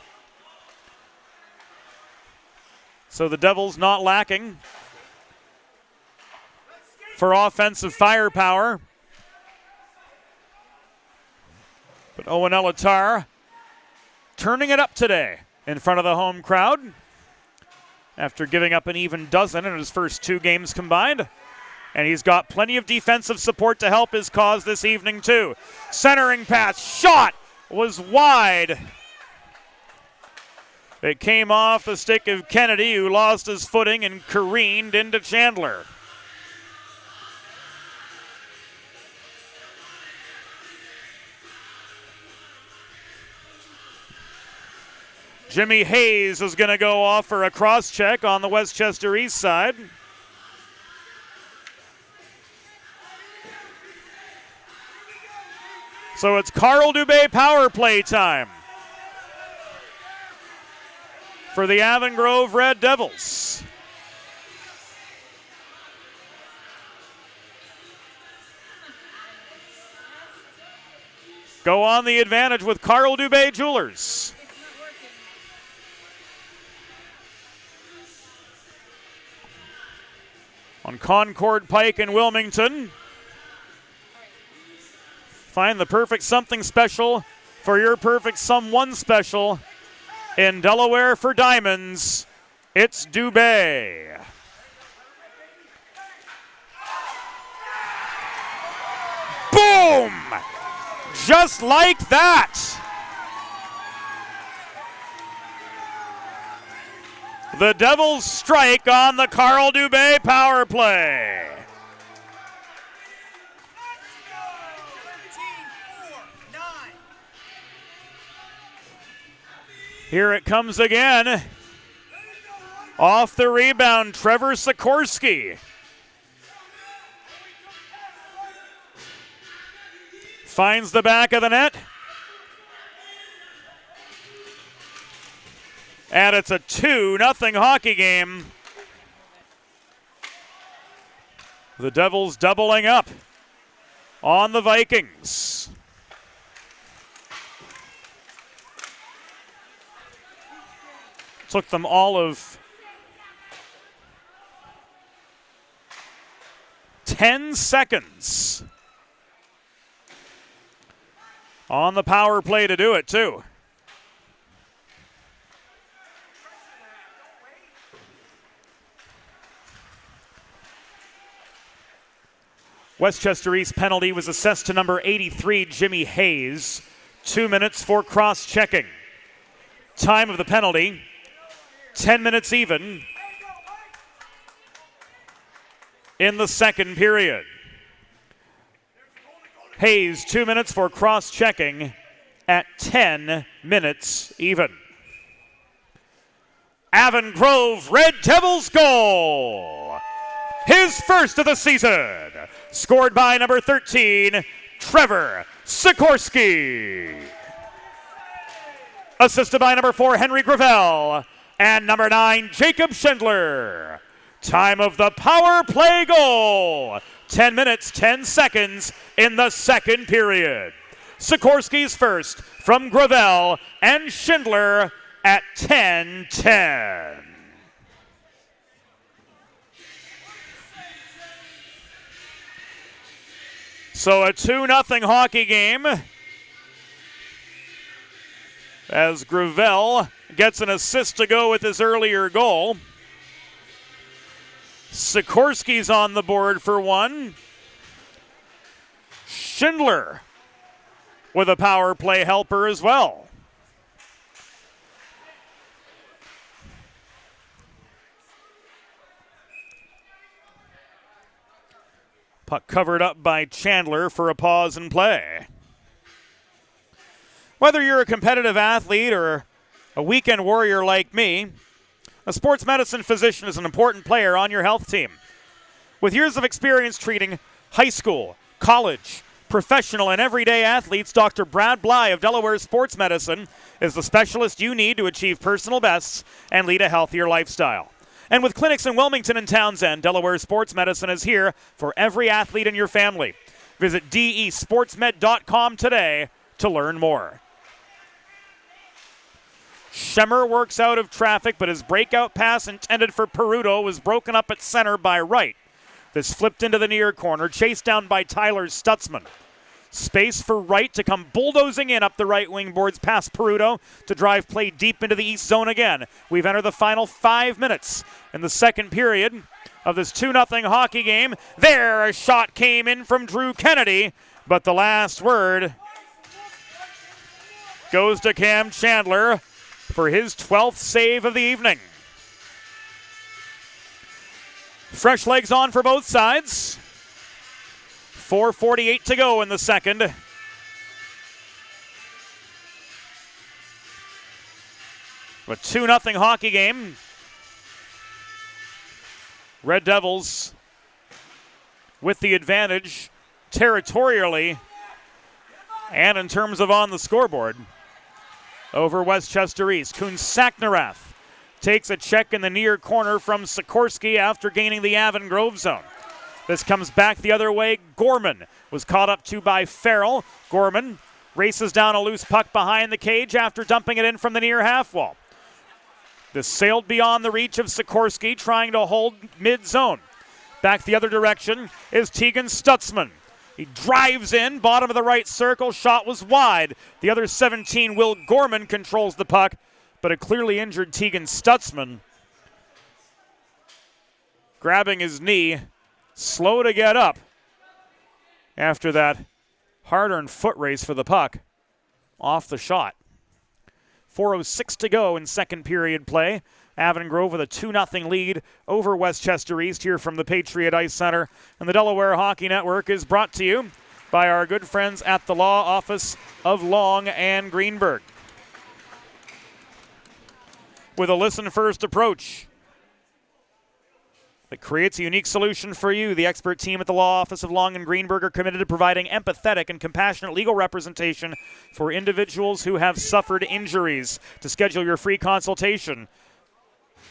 So the Devils not lacking for offensive firepower. But Owen Elatar turning it up today in front of the home crowd after giving up an even dozen in his first 2 games combined. And he's got plenty of defensive support to help his cause this evening, too. Centering pass, shot was wide. It came off the stick of Kennedy, who lost his footing and careened into Chandler. Jimmy Hayes is going to go off for a cross check on the Westchester East side. So it's Carl Dubé power play time for the Avon Grove Red Devils. Go on the advantage with Carl Dubé Jewelers. On Concord Pike in Wilmington. Find the perfect something special for your perfect someone special in Delaware for diamonds. It's Dubé. Boom! Just like that. The Devils strike on the Carl Dubé power play. Here it comes again. Off the rebound, Trevor Sikorsky. Finds the back of the net. And it's a 2-0 hockey game. The Devils doubling up on the Vikings. Took them all of 10 seconds on the power play to do it, too. Westchester East penalty was assessed to number 83, Jimmy Hayes. 2 minutes for cross-checking. Time of the penalty, 10 minutes even in the second period. Hayes, 2 minutes for cross-checking at 10 minutes even. Avon Grove Red Devils goal. His first of the season. Scored by number 13, Trevor Sikorsky. Assisted by number 4, Henry Gravel, and number 9, Jacob Schindler. Time of the power play goal, 10 minutes, 10 seconds in the second period. Sikorsky's first from Gravel and Schindler at 10-10. So a 2-0 hockey game as Gravel gets an assist to go with his earlier goal. Sikorsky's on the board for one. Schindler with a power play helper as well. Puck covered up by Chandler for a pause in play. Whether you're a competitive athlete or a weekend warrior like me, a sports medicine physician is an important player on your health team. With years of experience treating high school, college, professional, and everyday athletes, Dr. Brad Bly of Delaware Sports Medicine is the specialist you need to achieve personal bests and lead a healthier lifestyle. And with clinics in Wilmington and Townsend, Delaware Sports Medicine is here for every athlete in your family. Visit desportsmed.com today to learn more. Schemmer works out of traffic, but his breakout pass intended for Peruto was broken up at center by Wright. This flipped into the near corner, chased down by Tyler Stutzman. Space for Wright to come bulldozing in up the right wing boards past Peruto to drive play deep into the east zone again. We've entered the final 5 minutes in the second period of this 2-0 hockey game. There, a shot came in from Drew Kennedy, but the last word goes to Cam Chandler for his 12th save of the evening. Fresh legs on for both sides. 4:48 to go in the second. A 2-0 hockey game. Red Devils with the advantage territorially and in terms of on the scoreboard over Westchester East. Kuhn-Saknarath takes a check in the near corner from Sikorsky after gaining the Avon Grove zone. This comes back the other way. Gorman was caught up to by Farrell. Gorman races down a loose puck behind the cage after dumping it in from the near half wall. This sailed beyond the reach of Sikorsky, trying to hold mid-zone. Back the other direction is Tegan Stutzman. He drives in, bottom of the right circle. Shot was wide. The other 17, Will Gorman, controls the puck, but a clearly injured Tegan Stutzman grabbing his knee, slow to get up after that hard-earned foot race for the puck off the shot. 4:06 to go in second period play. Avon Grove with a 2-0 lead over Westchester East here from the Patriot Ice Center. And the Delaware Hockey Network is brought to you by our good friends at the Law Office of Long and Greenberg. With a listen-first approach that creates a unique solution for you, the expert team at the Law Office of Long and Greenberg are committed to providing empathetic and compassionate legal representation for individuals who have suffered injuries. To schedule your free consultation,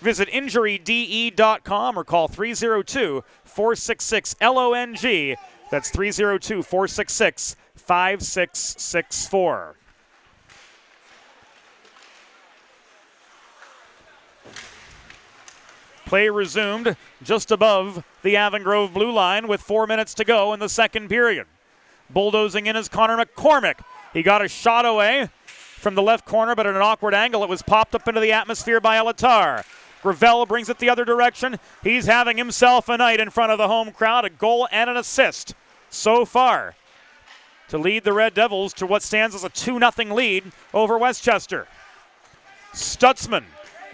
visit injuryde.com or call 302-466-LONG. That's 302-466-5664. Play resumed just above the Avon Grove blue line with 4 minutes to go in the second period. Bulldozing in is Connor McCormick. He got a shot away from the left corner, but at an awkward angle, it was popped up into the atmosphere by Elatar. Gravel brings it the other direction. He's having himself a night in front of the home crowd, a goal and an assist so far to lead the Red Devils to what stands as a 2-0 lead over Westchester. Stutzman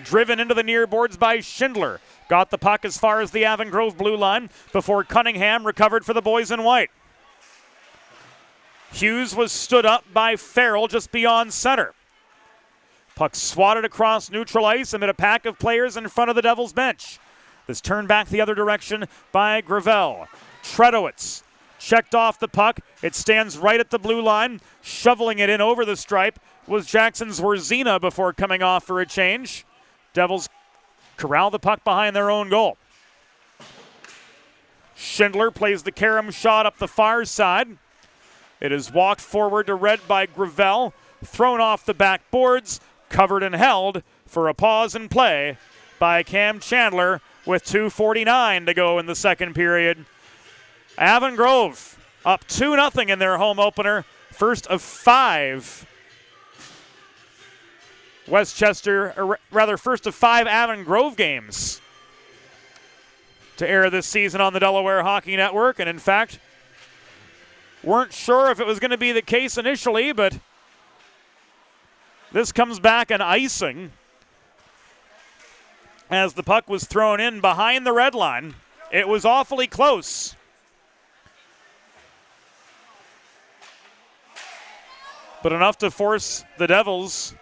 driven into the near boards by Schindler. Got the puck as far as the Avon Grove blue line before Cunningham recovered for the boys in white. Hughes was stood up by Farrell just beyond center. Puck swatted across neutral ice amid a pack of players in front of the Devils bench. This turned back the other direction by Gravel. Tredowitz checked off the puck. It stands right at the blue line. Shoveling it in over the stripe was Jackson Zworzina before coming off for a change. Devils corral the puck behind their own goal. Schindler plays the carom shot up the far side. It is walked forward to Red by Gravel, thrown off the back boards, covered and held for a pause in play by Cam Chandler with 2:49 to go in the second period. Avon Grove up 2-0 in their home opener. First of 5 first of 5 Avon Grove games to air this season on the Delaware Hockey Network. And in fact, weren't sure if it was going to be the case initially, but this comes back an icing as the puck was thrown in behind the red line. It was awfully close. But enough to force the Devils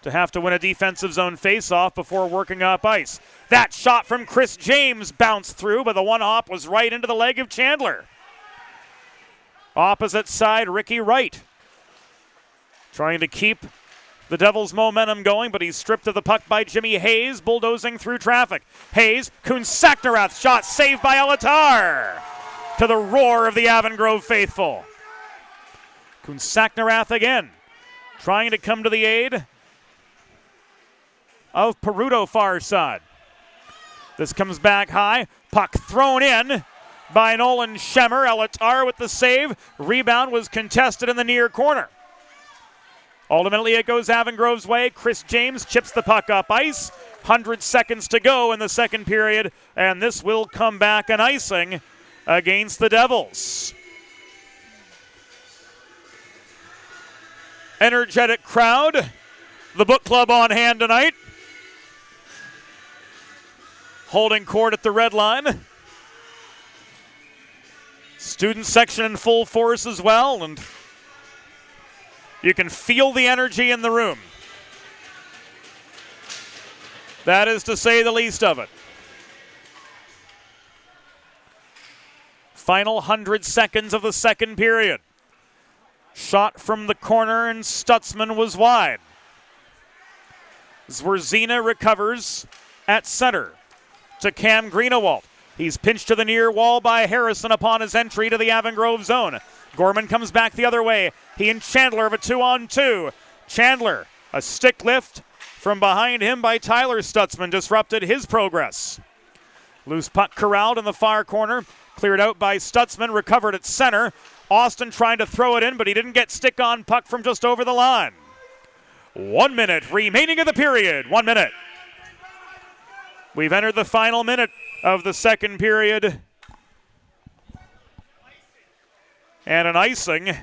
to have to win a defensive zone faceoff before working up ice. That shot from Chris James bounced through, but the one hop was right into the leg of Chandler. Opposite side, Ricky Wright trying to keep the Devils' momentum going, but he's stripped of the puck by Jimmy Hayes, bulldozing through traffic. Hayes, Kuhn-Saknarath shot saved by Alatar to the roar of the Avon Grove faithful. Kuhn-Saknarath again, trying to come to the aid of Paruto far side. This comes back high, puck thrown in by Nolan Schemmer. Alatar with the save. Rebound was contested in the near corner. Ultimately, it goes Avon Grove's way. Chris James chips the puck up ice. 100 seconds to go in the second period, and this will come back an icing against the Devils. Energetic crowd. The book club on hand tonight. Holding court at the red line. Student section in full force as well, and you can feel the energy in the room. That is to say the least of it. Final 100 seconds of the second period. Shot from the corner and Stutzman was wide. Zworzina recovers at center to Cam Greenewalt. He's pinched to the near wall by Harrison upon his entry to the Avon Grove zone. Gorman comes back the other way. He and Chandler have a 2-on-2. Chandler, a stick lift from behind him by Tyler Stutzman, disrupted his progress. Loose puck corralled in the far corner. Cleared out by Stutzman, recovered at center. Austin trying to throw it in, but he didn't get stick on puck from just over the line. 1 minute remaining of the period. 1 minute. We've entered the final minute of the second period. And an icing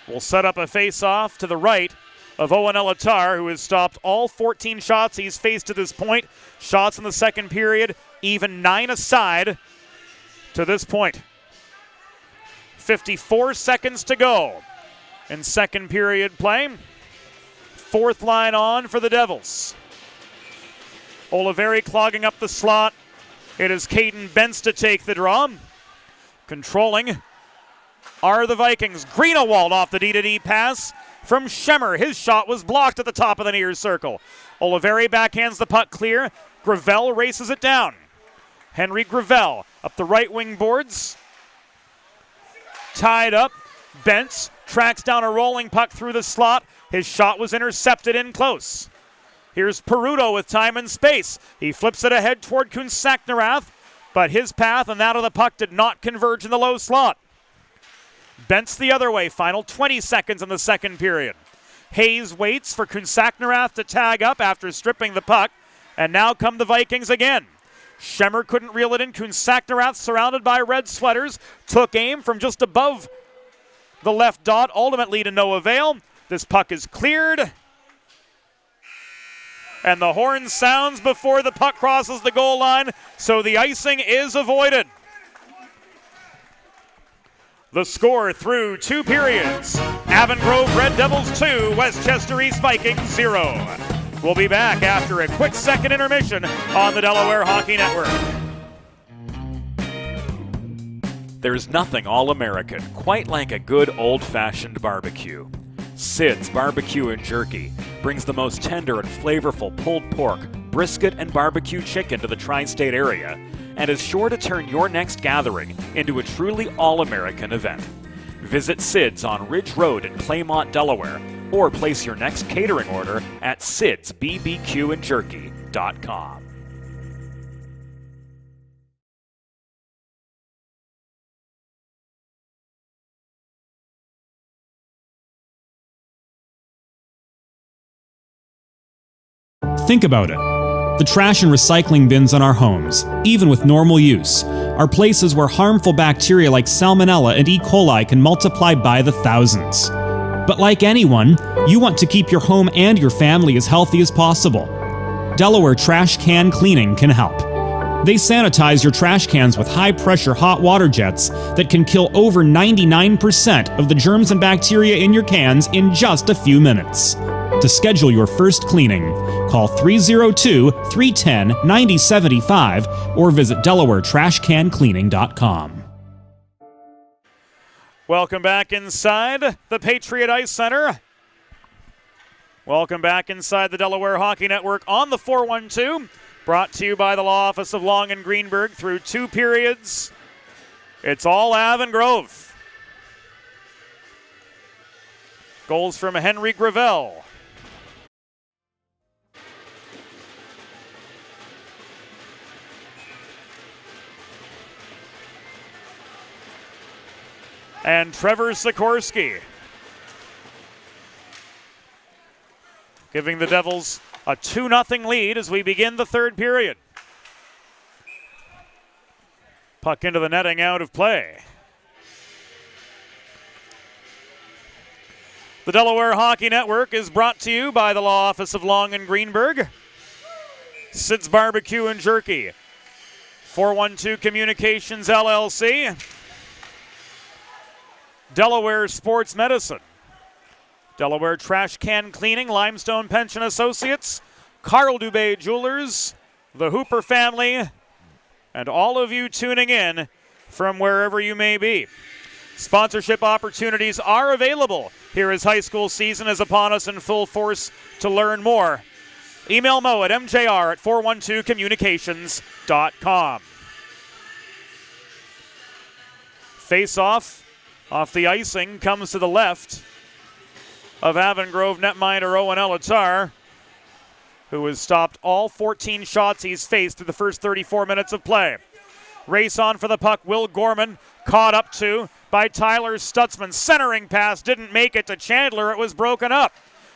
will set up a face-off to the right of Owen Alatar, who has stopped all 14 shots he's faced to this point. Shots in the second period, even 9 aside to this point. 54 seconds to go in second period play. Fourth line on for the Devils. Oliveri clogging up the slot. It is Caden Bentz to take the draw. Controlling are the Vikings. Greenewald off the D-to-D pass from Schemmer. His shot was blocked at the top of the near circle. Oliveri backhands the puck clear. Gravel races it down. Henry Gravel up the right wing boards. Tied up. Bentz tracks down a rolling puck through the slot. His shot was intercepted in close. Here's Paruto with time and space. He flips it ahead toward Kuhn-Saknarath, but his path and that of the puck did not converge in the low slot. Bentz the other way. Final 20 seconds in the second period. Hayes waits for Kuhn-Saknarath to tag up after stripping the puck, and now come the Vikings again. Schemmer couldn't reel it in. Kuhn-Saknarath, surrounded by red sweaters, took aim from just above the left dot, ultimately to no avail. This puck is cleared. And the horn sounds before the puck crosses the goal line, so the icing is avoided. The score through 2 periods. Avon Grove Red Devils 2, Westchester East Vikings 0. We'll be back after a quick second intermission on the Delaware Hockey Network. There's nothing all-American quite like a good old-fashioned barbecue. Sid's Barbecue and Jerky brings the most tender and flavorful pulled pork, brisket, and barbecue chicken to the tri-state area and is sure to turn your next gathering into a truly all-American event. Visit Sid's on Ridge Road in Claymont, Delaware, or place your next catering order at sidsbbqandjerky.com. Think about it. The trash and recycling bins in our homes, even with normal use, are places where harmful bacteria like Salmonella and E. coli can multiply by the thousands. But like anyone, you want to keep your home and your family as healthy as possible. Delaware Trash Can Cleaning can help. They sanitize your trash cans with high-pressure hot water jets that can kill over 99% of the germs and bacteria in your cans in just a few minutes. To schedule your first cleaning, call 302-310-9075 or visit DelawareTrashCanCleaning.com. Welcome back inside the Patriot Ice Center. Welcome back inside the Delaware Hockey Network on the 412. Brought to you by the Law Office of Long and Greenberg through 2 periods. It's all Avon Grove. Goals from Henry Gravel. And Trevor Sikorsky, giving the Devils a 2-0 lead as we begin the third period. Puck into the netting, out of play. The Delaware Hockey Network is brought to you by the Law Office of Long and Greenberg, Sid's Barbecue and Jerky, 412 Communications LLC, Delaware Sports Medicine, Delaware Trash Can Cleaning, Limestone Pension Associates, Carl Dubé Jewelers, the Hooper family, and all of you tuning in from wherever you may be. Sponsorship opportunities are available here as high school season is upon us in full force. To learn more, email Mo at mjr@412communications.com. Face-off off the icing comes to the left of Avon Grove netminder Owen Elatar, who has stopped all 14 shots he's faced through the first 34 minutes of play. Race on for the puck, Will Gorman, caught up to by Tyler Stutzman. Centering pass didn't make it to Chandler, it was broken up.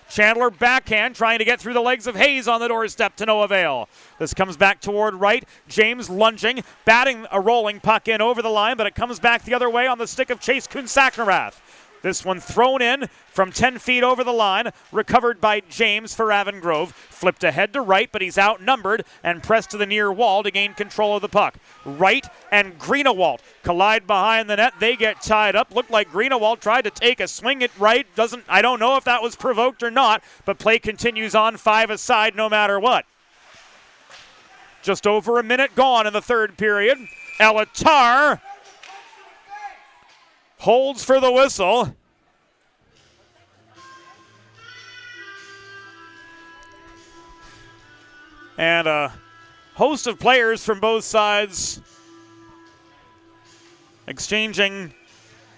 Chandler backhand trying to get through the legs of Hayes on the doorstep to no avail. This comes back toward right. James lunging, batting a rolling puck in over the line, but it comes back the other way on the stick of Chase Kuhn-Sacknerath. This one thrown in from 10 feet over the line, recovered by James for Avon Grove. Flipped ahead to right, but he's outnumbered and pressed to the near wall to gain control of the puck. Wright and Greenawalt collide behind the net. They get tied up. Looked like Greenawalt tried to take a swing at Wright. I don't know if that was provoked or not, but play continues on 5 aside no matter what. Just over a minute gone in the third period. Elatar holds for the whistle. And a host of players from both sides exchanging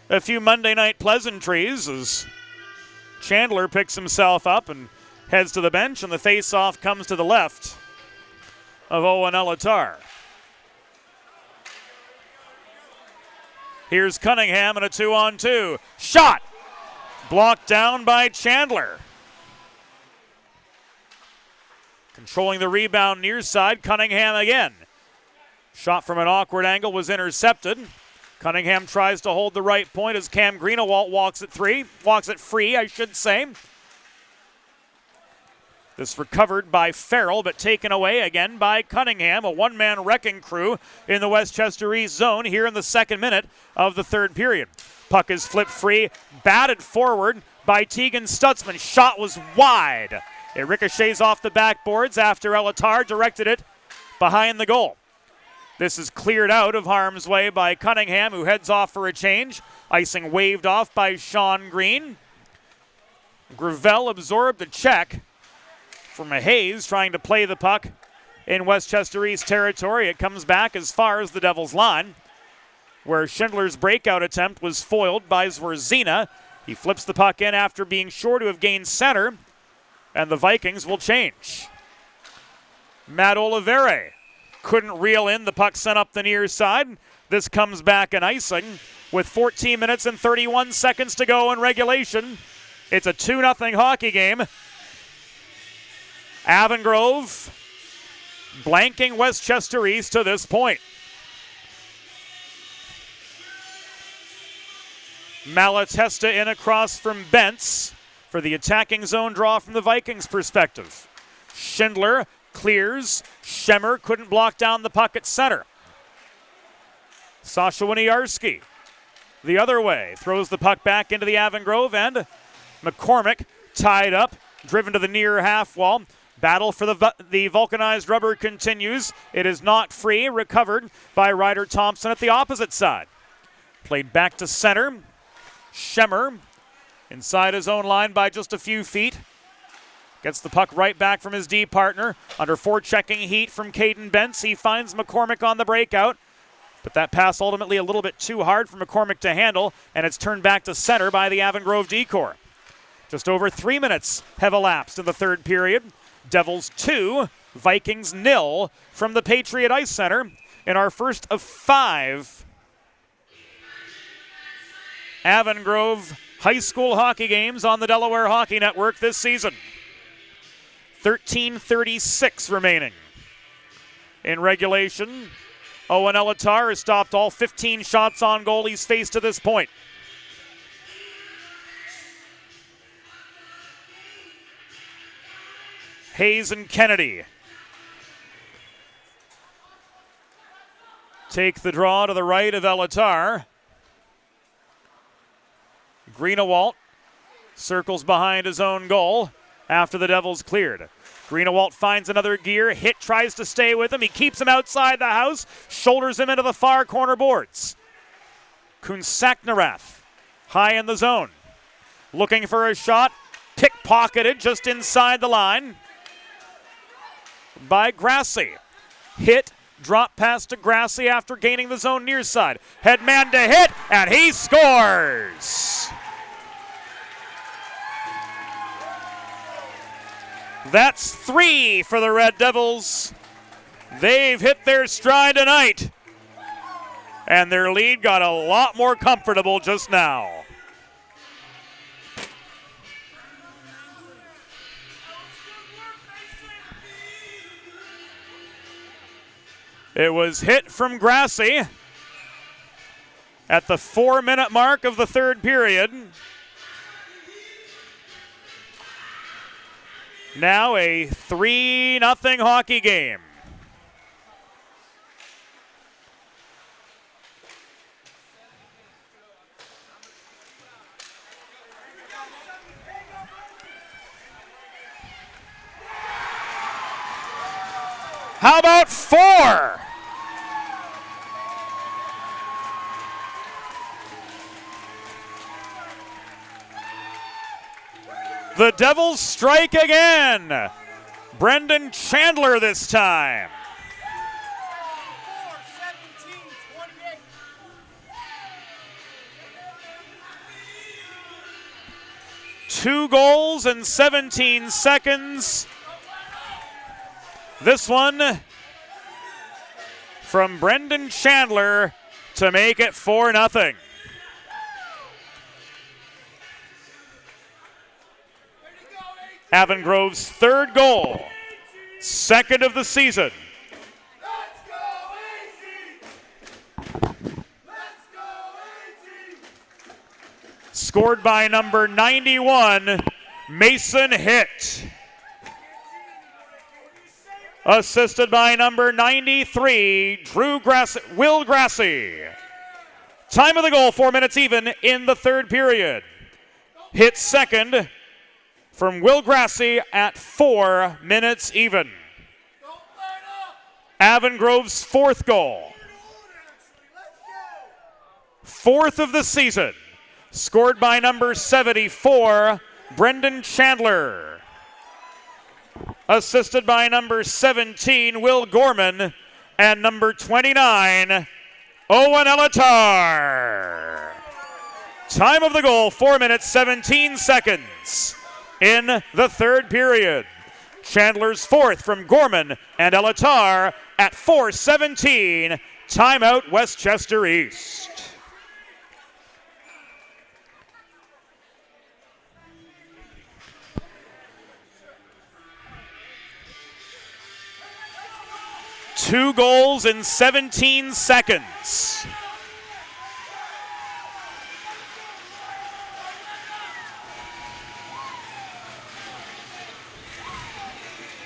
a few Monday night pleasantries as Chandler picks himself up and heads to the bench, and the face-off comes to the left of Owen Elatar. Here's Cunningham and a 2-on-2. Shot! Blocked down by Chandler. Controlling the rebound near side, Cunningham again. Shot from an awkward angle was intercepted. Cunningham tries to hold the right point as Cam Greenawalt walks it free, I should say. This recovered by Farrell, but taken away again by Cunningham, a one-man wrecking crew in the Westchester East zone here in the second minute of the third period. Puck is flipped free, batted forward by Tegan Stutzman. Shot was wide. It ricochets off the backboards after Elatar directed it behind the goal. This is cleared out of harm's way by Cunningham, who heads off for a change. Icing waved off by Sean Green. Gravel absorbed the check from Hayes, trying to play the puck in Westchester East territory. It comes back as far as the Devils' line, where Schindler's breakout attempt was foiled by Zwarzina. He flips the puck in after being sure to have gained center, and the Vikings will change. Matt Oliveri couldn't reel in the puck sent up the near side. This comes back in icing with 14 minutes and 31 seconds to go in regulation. It's a 2-0 hockey game. Avon Grove blanking Westchester East to this point. Malatesta in across from Bentz for the attacking zone draw from the Vikings' perspective. Schindler clears. Schemmer couldn't block down the puck at center. Sasha Winiarski the other way throws the puck back into the Avon Grove end. McCormick tied up, driven to the near half wall. Battle for the vulcanized rubber continues. It is not free, recovered by Ryder Thompson at the opposite side. Played back to center. Schemmer inside his own line by just a few feet. Gets the puck right back from his D partner. Under forechecking heat from Caden Bentz. He finds McCormick on the breakout. But that pass ultimately a little bit too hard for McCormick to handle, and it's turned back to center by the Avon Grove D-Corps. Just over 3 minutes have elapsed in the third period. Devils 2, Vikings 0 from the Patriot Ice Center in our first of 5 Avon Grove high school hockey games on the Delaware Hockey Network this season. 13:36 remaining in regulation. Owen Elatar has stopped all 15 shots on goal he's faced to this point. Hayes and Kennedy take the draw to the right of Elatar. Greenewalt circles behind his own goal after the Devils cleared. Greenewalt finds another gear. Hit tries to stay with him. He keeps him outside the house, shoulders him into the far corner boards. Kunsaknarath high in the zone. Looking for a shot. Pickpocketed just inside the line by Grassi. Hit, drop pass to Grassi after gaining the zone near side. Head man to hit, and he scores! That's 3 for the Red Devils. They've hit their stride tonight, and their lead got a lot more comfortable just now. It was hit from Grassi at the 4-minute mark of the third period. Now a 3-0 hockey game. How about 4? The Devils strike again. Brendan Chandler this time. Two goals in 17 seconds. This one from Brendan Chandler to make it 4-0. Avon Grove's third goal, second of the season. Scored by number 91, Mason Hitt. Assisted by number 93, Will Grassi. Time of the goal, 4 minutes even in the third period. Hitt second from Will Grassi at 4 minutes even. Avon Grove's 4th goal. 4th of the season. Scored by number 74, Brendan Chandler. Assisted by number 17, Will Gorman, and number 29, Owen Elatar. Time of the goal, 4 minutes, 17 seconds in the 3rd period. Chandler's 4th from Gorman and Elatar at 4:17. Timeout, Westchester East. Two goals in 17 seconds.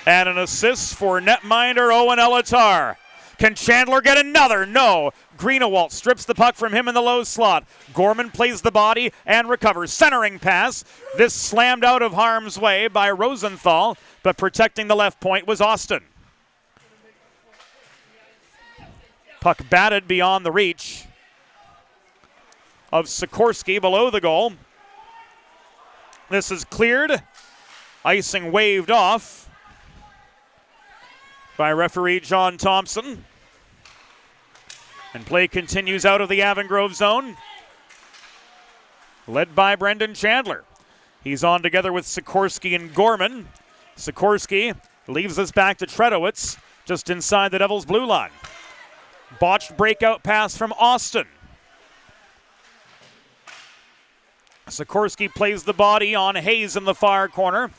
And an assist for netminder Owen Elatar. Can Chandler get another? No. Greenewalt strips the puck from him in the low slot. Gorman plays the body and recovers. Centering pass. This slammed out of harm's way by Rosenthal, but protecting the left point was Austin. Puck batted beyond the reach of Sikorsky below the goal. This is cleared. Icing waved off by referee John Thompson. And play continues out of the Avon Grove zone, led by Brendan Chandler. He's on together with Sikorsky and Gorman. Sikorsky leaves us back to Tredowitz, just inside the Devils' blue line. Botched breakout pass from Austin. Sikorsky plays the body on Hayes in the far corner.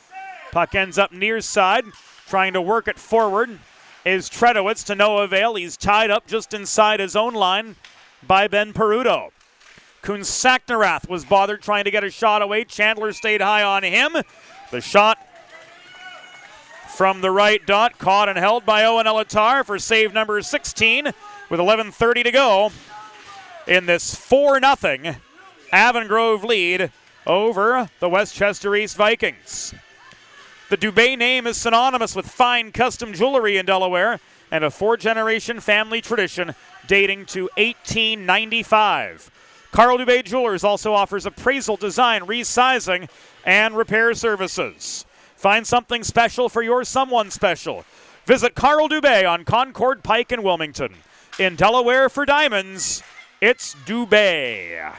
Puck ends up near side. Trying to work it forward is Tredowitz, to no avail. He's tied up just inside his own line by Ben Peruto. Kuhn-Saknarath was bothered trying to get a shot away. Chandler stayed high on him. The shot from the right dot, caught and held by Owen Elatar for save number 16 with 11:30 to go in this 4-0 Avon Grove lead over the Westchester East Vikings. The Dubé name is synonymous with fine custom jewelry in Delaware and a 4-generation family tradition dating to 1895. Carl Dubé Jewelers also offers appraisal, design, resizing, and repair services. Find something special for your someone special. Visit Carl Dubé on Concord Pike in Wilmington. In Delaware for diamonds, it's Dubé.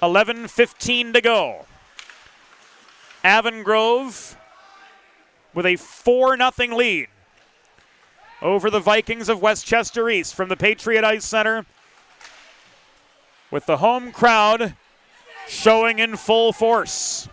11:15 to go. Avon Grove with a 4-0 lead over the Vikings of Westchester East from the Patriot Ice Center, with the home crowd showing in full force.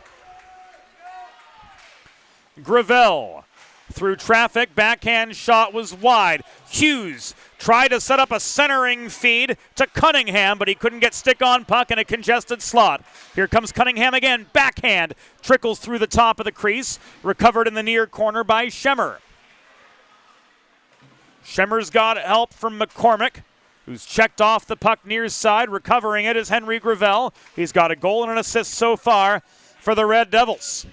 Gravel through traffic, backhand shot was wide. Hughes tried to set up a centering feed to Cunningham, but he couldn't get stick on puck in a congested slot. Here comes Cunningham again, backhand, trickles through the top of the crease, recovered in the near corner by Schemmer. Schemmer's got help from McCormick, who's checked off the puck near side. Recovering it is Henry Gravel. He's got a goal and an assist so far for the Red Devils.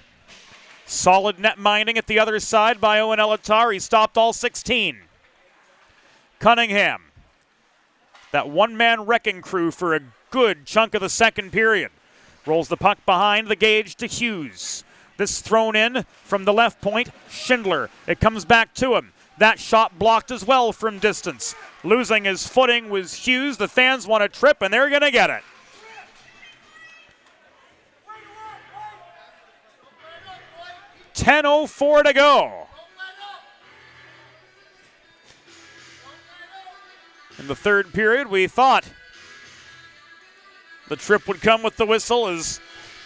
Solid net minding at the other side by Owen Elatar. He stopped all 16. Cunningham, that one-man wrecking crew for a good chunk of the second period. Rolls the puck behind the gauge to Hughes. This thrown in from the left point, Schindler. It comes back to him. That shot blocked as well from distance. Losing his footing was Hughes. The fans want a trip, and they're going to get it. .10:04 to go. In the third period, we thought the trip would come with the whistle as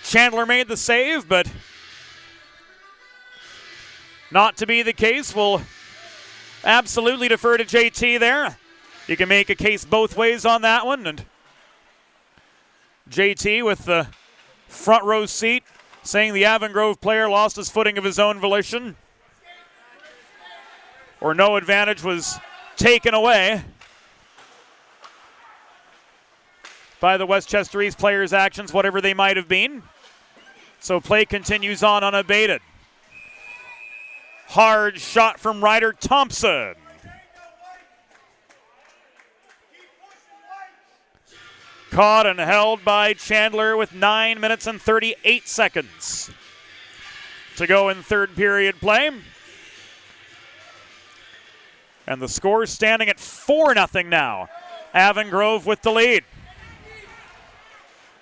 Chandler made the save, but not to be the case. We'll absolutely defer to JT there. You can make a case both ways on that one, and JT with the front row seat saying the Avon Grove player lost his footing of his own volition, or no advantage was taken away by the Westchester East players' actions, whatever they might have been. So play continues on unabated. Hard shot from Ryder Thompson. Caught and held by Chandler with 9 minutes and 38 seconds to go in third period play. And the score standing at 4-0 now. Avon Grove with the lead.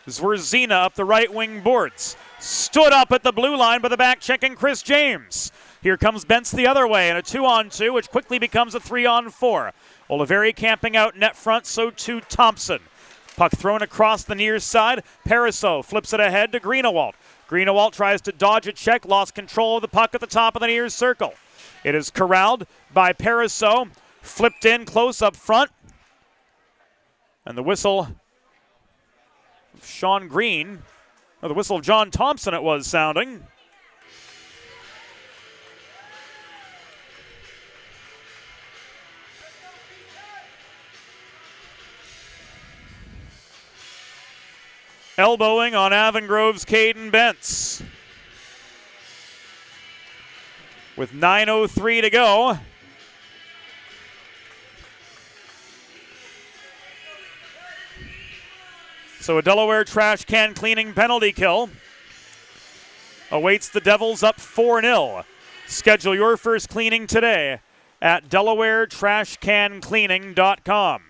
Zwerzina up the right wing boards. Stood up at the blue line by the back checking Chris James. Here comes Bentz the other way in a 2-on-2, which quickly becomes a 3-on-4. Oliveri camping out net front, so too Thompson. Puck thrown across the near side. Pariseau flips it ahead to Greenewalt. Greenewalt tries to dodge a check, lost control of the puck at the top of the near circle. It is corralled by Pariseau, flipped in close up front. And the whistle of Sean Green, or the whistle of John Thompson it was sounding. Elbowing on Avon Grove's Caden Bentz. With 9:03 to go. So a Delaware trash can cleaning penalty kill awaits the Devils up 4-0. Schedule your first cleaning today at DelawareTrashCanCleaning.com.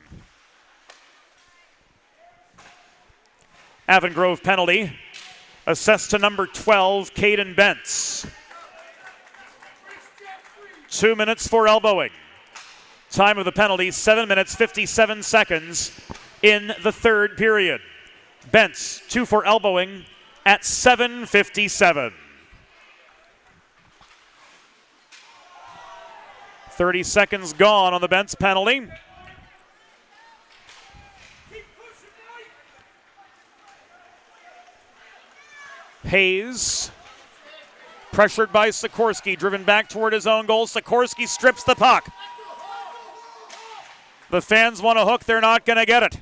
Avon Grove penalty assessed to number 12, Caden Bentz. 2 minutes for elbowing. Time of the penalty, 7 minutes, 57 seconds in the third period. Bentz, 2 for elbowing at 7:57. 30 seconds gone on the Bentz penalty. Hayes, pressured by Sikorsky, driven back toward his own goal. Sikorsky strips the puck. The fans want a hook, they're not going to get it.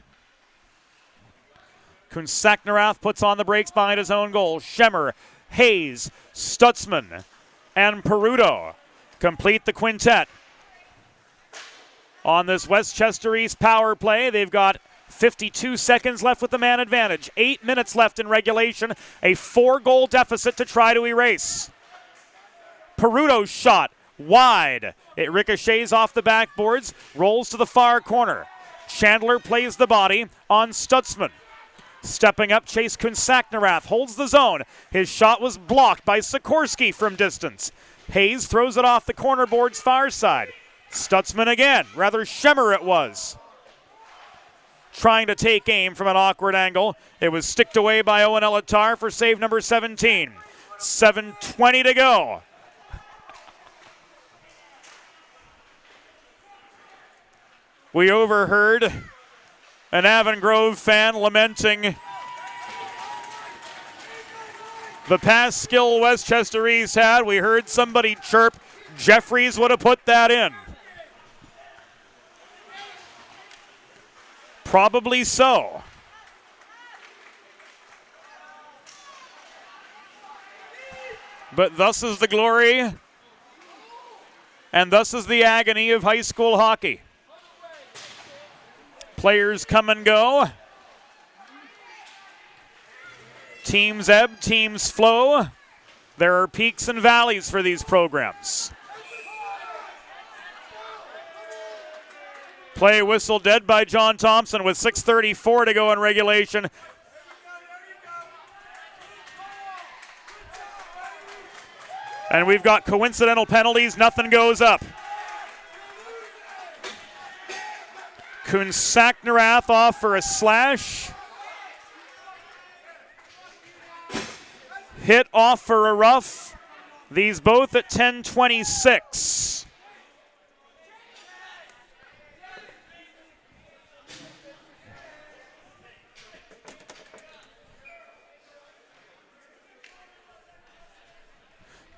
Kunsaknarath puts on the brakes behind his own goal. Schemmer, Hayes, Stutzman, and Peruto complete the quintet. On this Westchester East power play, they've got 52 seconds left with the man advantage. 8 minutes left in regulation. A 4-goal deficit to try to erase. Peruto's shot wide. It ricochets off the backboards, rolls to the far corner. Chandler plays the body on Stutzman. Stepping up, Chase Kunsaknarath holds the zone. His shot was blocked by Sikorsky from distance. Hayes throws it off the corner board's far side. Stutzman again, rather Schemmer it was. Trying to take aim from an awkward angle. It was sticked away by Owen Elatar for save number 17. 7:20 to go. We overheard an Avon Grove fan lamenting the pass skill Westchester East had. We heard somebody chirp, Jeffries would have put that in. Probably so. But thus is the glory, and thus is the agony of high school hockey. Players come and go. Teams ebb, teams flow. There are peaks and valleys for these programs. Play whistle dead by John Thompson with 6:34 to go in regulation. And we've got coincidental penalties. Nothing goes up. Kunsaknarath off for a slash. Hit off for a rough. These both at 10:26.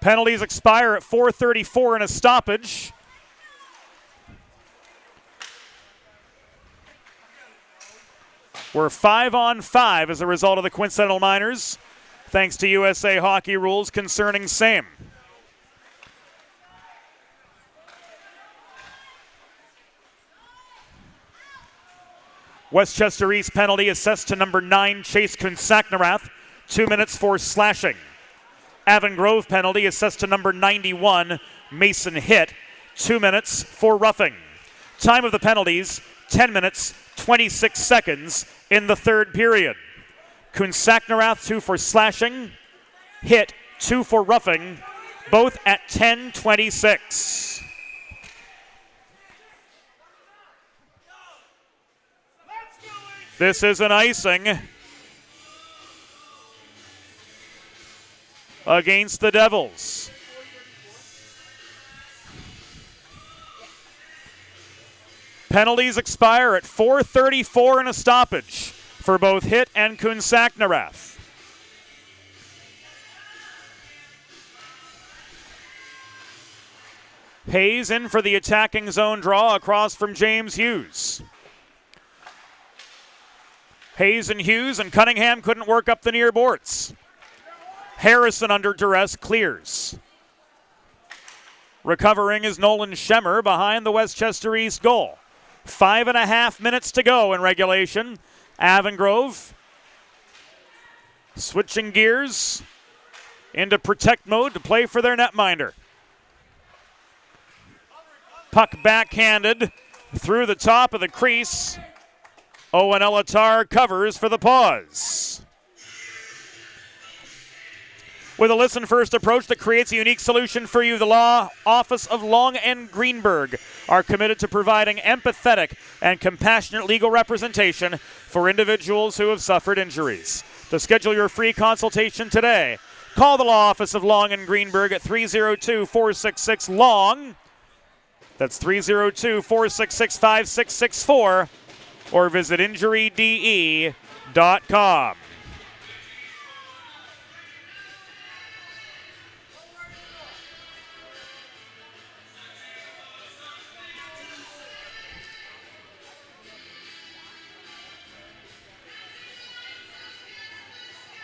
Penalties expire at 4:34 in a stoppage. We're 5-on-5 as a result of the coincidental minors, thanks to USA Hockey rules concerning same. Westchester East penalty assessed to number 9, Chase Kunsaknarath, 2 minutes for slashing. Avon Grove penalty assessed to number 91, Mason Hitt, 2 minutes for roughing. Time of the penalties, 10 minutes, 26 seconds in the third period. Kunsaknarath, 2 for slashing. Hitt, 2 for roughing, both at 10:26. This is an icing against the Devils. Penalties expire at 4:34 and a stoppage for both Hitt and Kunsaknarath. Hayes in for the attacking zone draw across from James Hughes. Hayes and Hughes and Cunningham couldn't work up the near boards. Harrison under duress clears. Recovering is Nolan Schemmer behind the Westchester East goal. 5.5 minutes to go in regulation. Avon Grove switching gears into protect mode to play for their netminder. Puck backhanded through the top of the crease. Owen Elatar covers for the pause. With a listen-first approach that creates a unique solution for you, the Law Office of Long and Greenberg are committed to providing empathetic and compassionate legal representation for individuals who have suffered injuries. To schedule your free consultation today, call the Law Office of Long and Greenberg at 302-466-LONG. That's 302-466-5664. Or visit injuryde.com.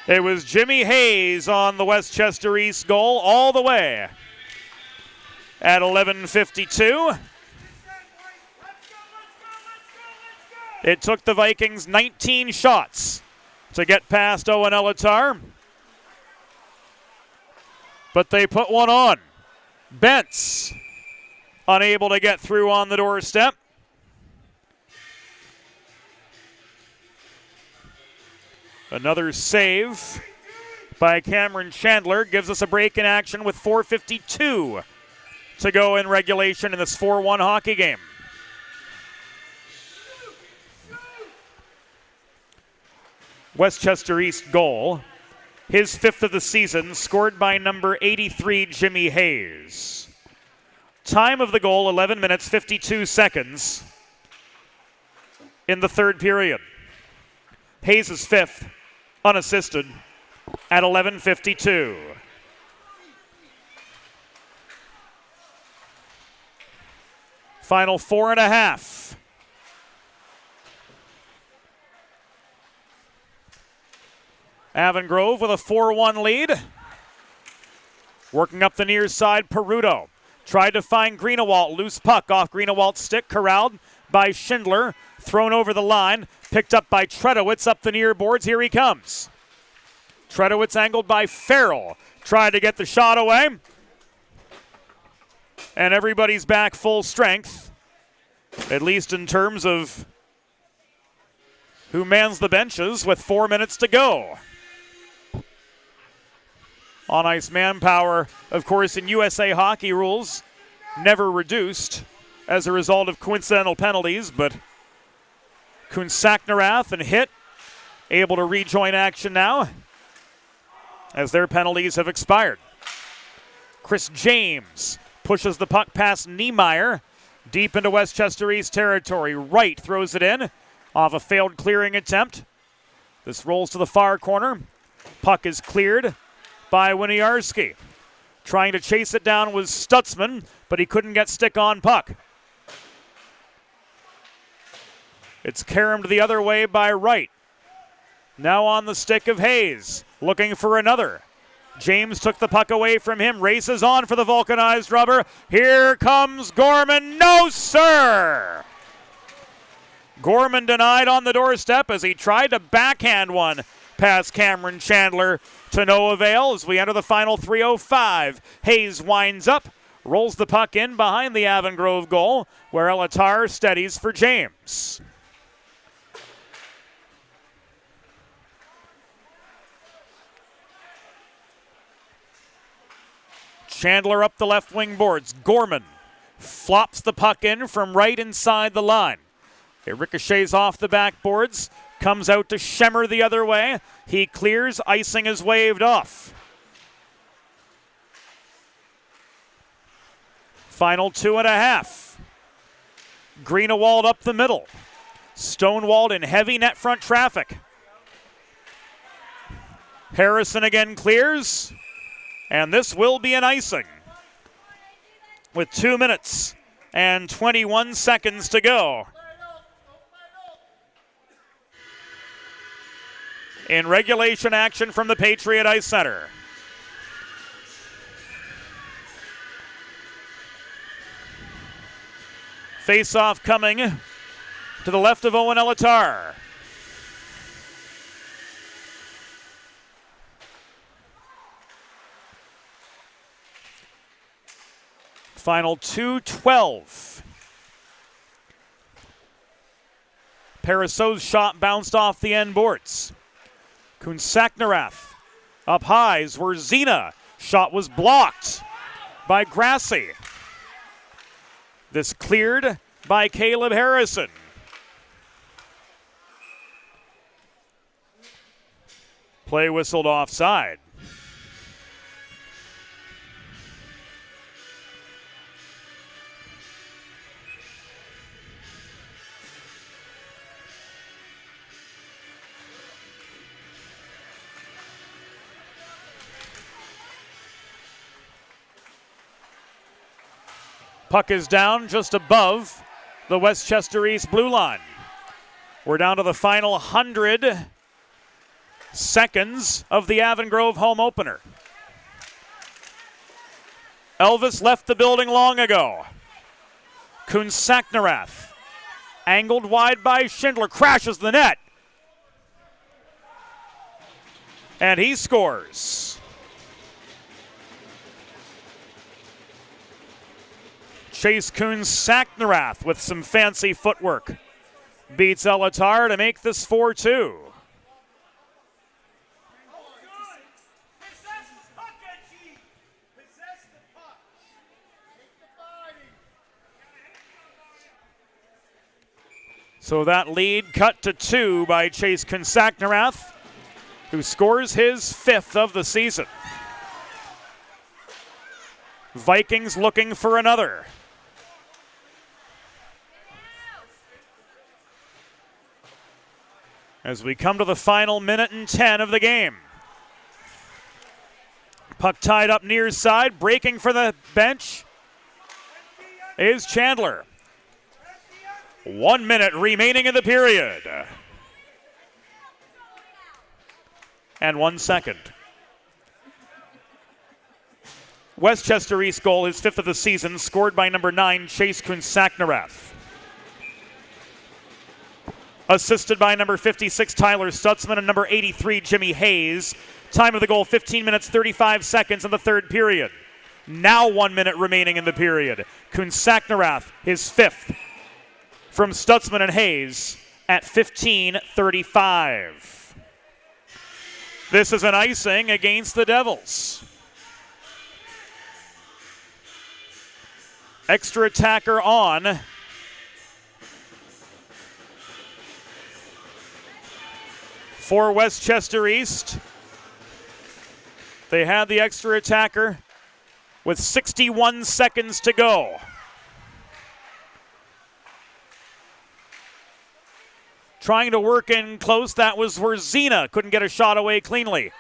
It was Jimmy Hayes on the Westchester East goal all the way at 11:52. It took the Vikings 19 shots to get past Owen Elatar, but they put one on. Bentz unable to get through on the doorstep. Another save by Cameron Chandler gives us a break in action with 4:52 to go in regulation in this 4-1 hockey game. Westchester East goal, his 5th of the season, scored by number 83, Jimmy Hayes. Time of the goal, 11 minutes, 52 seconds in the third period. Hayes is 5th, unassisted, at 11:52. Final 4.5. Avon Grove with a 4-1 lead. Working up the near side, Peruto tried to find Greenawalt. Loose puck off Greenawalt's stick, corralled by Schindler. Thrown over the line, picked up by Tredowitz up the near boards. Here he comes. Tredowitz angled by Farrell. Tried to get the shot away. And everybody's back full strength, at least in terms of who mans the benches with 4 minutes to go. On-ice manpower, of course, in USA hockey rules, never reduced as a result of coincidental penalties, but Kunsaknarath and Hitt able to rejoin action now as their penalties have expired. Chris James pushes the puck past Niemeyer deep into Westchester East territory. Wright throws it in off a failed clearing attempt. This rolls to the far corner. Puck is cleared by Winiarski. Trying to chase it down was Stutzman, but he couldn't get stick on puck. It's caromed the other way by Wright. Now on the stick of Hayes, looking for another. James took the puck away from him, races on for the vulcanized rubber. Here comes Gorman. No, sir! Gorman denied on the doorstep as he tried to backhand one past Cameron Chandler to no avail as we enter the final 3:05. Hayes winds up, rolls the puck in behind the Avon Grove goal where Elatar steadies for James. Chandler up the left wing boards. Gorman flops the puck in from right inside the line. It ricochets off the backboards, comes out to Schemmer the other way. He clears, icing is waved off. Final 2.5. Greenewald up the middle. Stonewalled in heavy net front traffic. Harrison again clears, and this will be an icing with 2 minutes and 21 seconds to go. In regulation action from the Patriot Ice Center. Face-off coming to the left of Owen Elatar. Final 2:12. Paraso's shot bounced off the end boards. Kunsaknarath up high. Zwerzina shot was blocked by Grassi. This cleared by Caleb Harrison. Play whistled offside. Puck is down just above the Westchester East blue line. We're down to the final 100 seconds of the Avon Grove home opener. Elvis left the building long ago. Kunsaknarath angled wide by Schindler, crashes the net. And he scores. Chase Kunsaknarath with some fancy footwork beats Elatar to make this 4-2. So that lead cut to 2 by Chase Kunsaknarath, who scores his 5th of the season. Vikings looking for another. As we come to the final minute and 10 of the game. Puck tied up near side, breaking for the bench is Chandler. 1 minute remaining in the period. And 1 second. Westchester East goal, his 5th of the season, scored by number 9, Chase Kunsaknarath. Assisted by number 56, Tyler Stutzman, and number 83, Jimmy Hayes. Time of the goal, 15 minutes, 35 seconds in the third period. Now 1 minute remaining in the period. Kunsaknarath, his 5th, from Stutzman and Hayes at 15:35. This is an icing against the Devils. Extra attacker on. For Westchester East, they had the extra attacker with 61 seconds to go. Trying to work in close, that was Zwerzina. Couldn't get a shot away cleanly.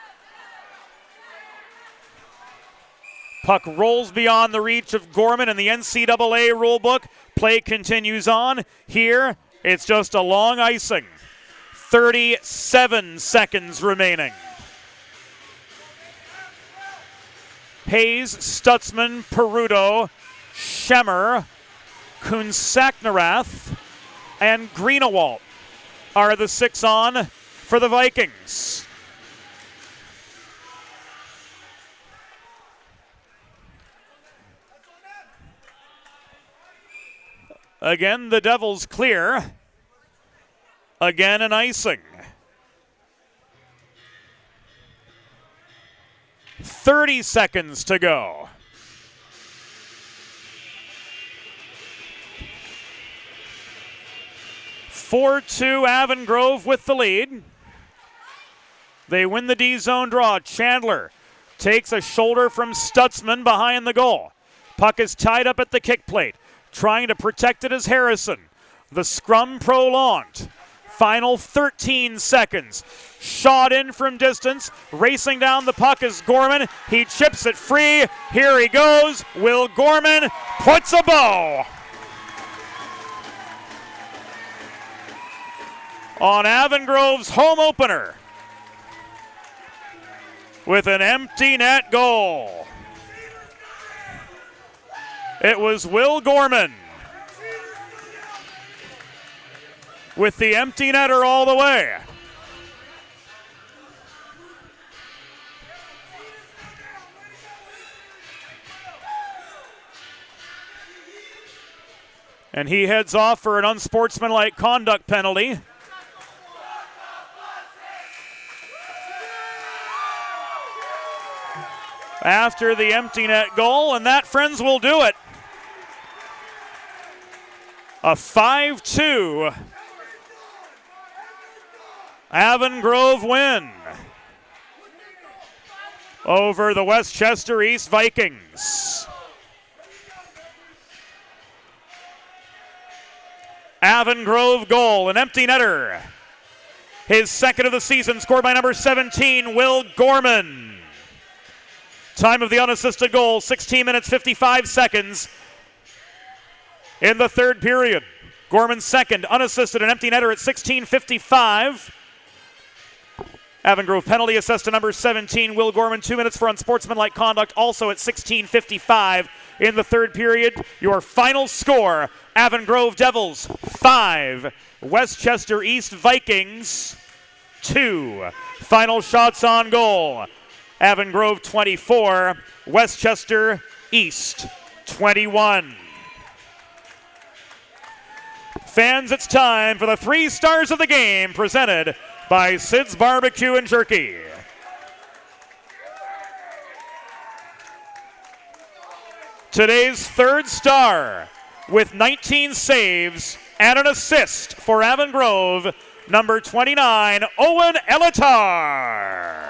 Puck rolls beyond the reach of Gorman in the NCAA rulebook. Play continues on. Here, it's just a long icing. 37 seconds remaining. Hayes, Stutzman, Peruto, Schemmer, Kunsaknarath, and Greenewalt are the 6 on for the Vikings. Again, the Devils clear. Again, an icing. 30 seconds to go. (4-2) Avon Grove with the lead. They win the D-zone draw. Chandler takes a shoulder from Stutzman behind the goal. Puck is tied up at the kick plate. Trying to protect it is Harrison. The scrum prolonged. Final 13 seconds. Shot in from distance. Racing down the puck is Gorman. He chips it free. Here he goes. Will Gorman puts a bow on Avon Grove's home opener with an empty net goal. It was Will Gorman with the empty netter all the way. And he heads off for an unsportsmanlike conduct penalty. After the empty net goal, and that, friends, will do it. A 5-2 Avon Grove win over the Westchester East Vikings. Avon Grove goal, an empty netter. His second of the season, scored by number 17, Will Gorman. Time of the unassisted goal, 16 minutes, 55 seconds in the third period. Gorman's second, unassisted, an empty netter at 16:55. Avon Grove penalty assessed to number 17, Will Gorman. 2 minutes for unsportsmanlike conduct, also at 16:55 in the third period. Your final score, Avon Grove Devils 5, Westchester East Vikings 2. Final shots on goal, Avon Grove 24, Westchester East 21. Fans, it's time for the 3 stars of the game, presented by Sid's Barbecue and Jerky. Today's third star, with 19 saves and an assist for Avon Grove, number 29, Owen Elatar.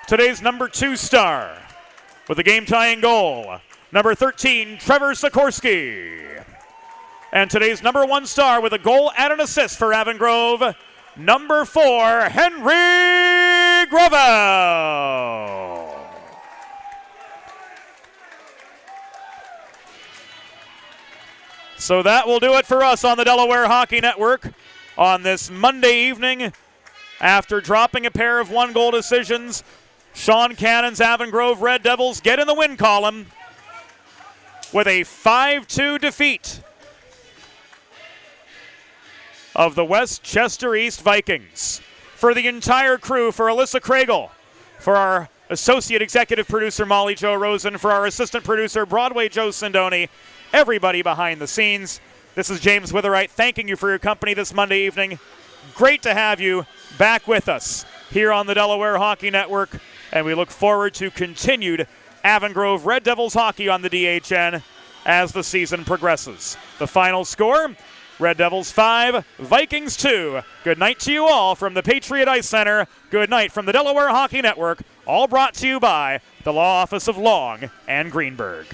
Today's number 2 star, with a game-tying goal, number 13, Trevor Sikorsky. And today's number 1 star with a goal and an assist for Avon Grove, number 4, Henry Gravel. So that will do it for us on the Delaware Hockey Network on this Monday evening. After dropping a pair of 1-goal decisions, Sean Cannon's Avon Grove Red Devils get in the win column with a 5-2 defeat of the Westchester East Vikings. For the entire crew, for Alyssa Kragel, for our associate executive producer Molly Jo Rosen, for our assistant producer Broadway Joe Sindoni, everybody behind the scenes, this is James Witherite thanking you for your company this Monday evening. Great to have you back with us here on the Delaware Hockey Network, and we look forward to continued Avon Grove Red Devils hockey on the DHN as the season progresses. The final score, Red Devils 5, Vikings 2. Good night to you all from the Patriot Ice Center. Good night from the Delaware Hockey Network. All brought to you by the Law Office of Long and Greenberg.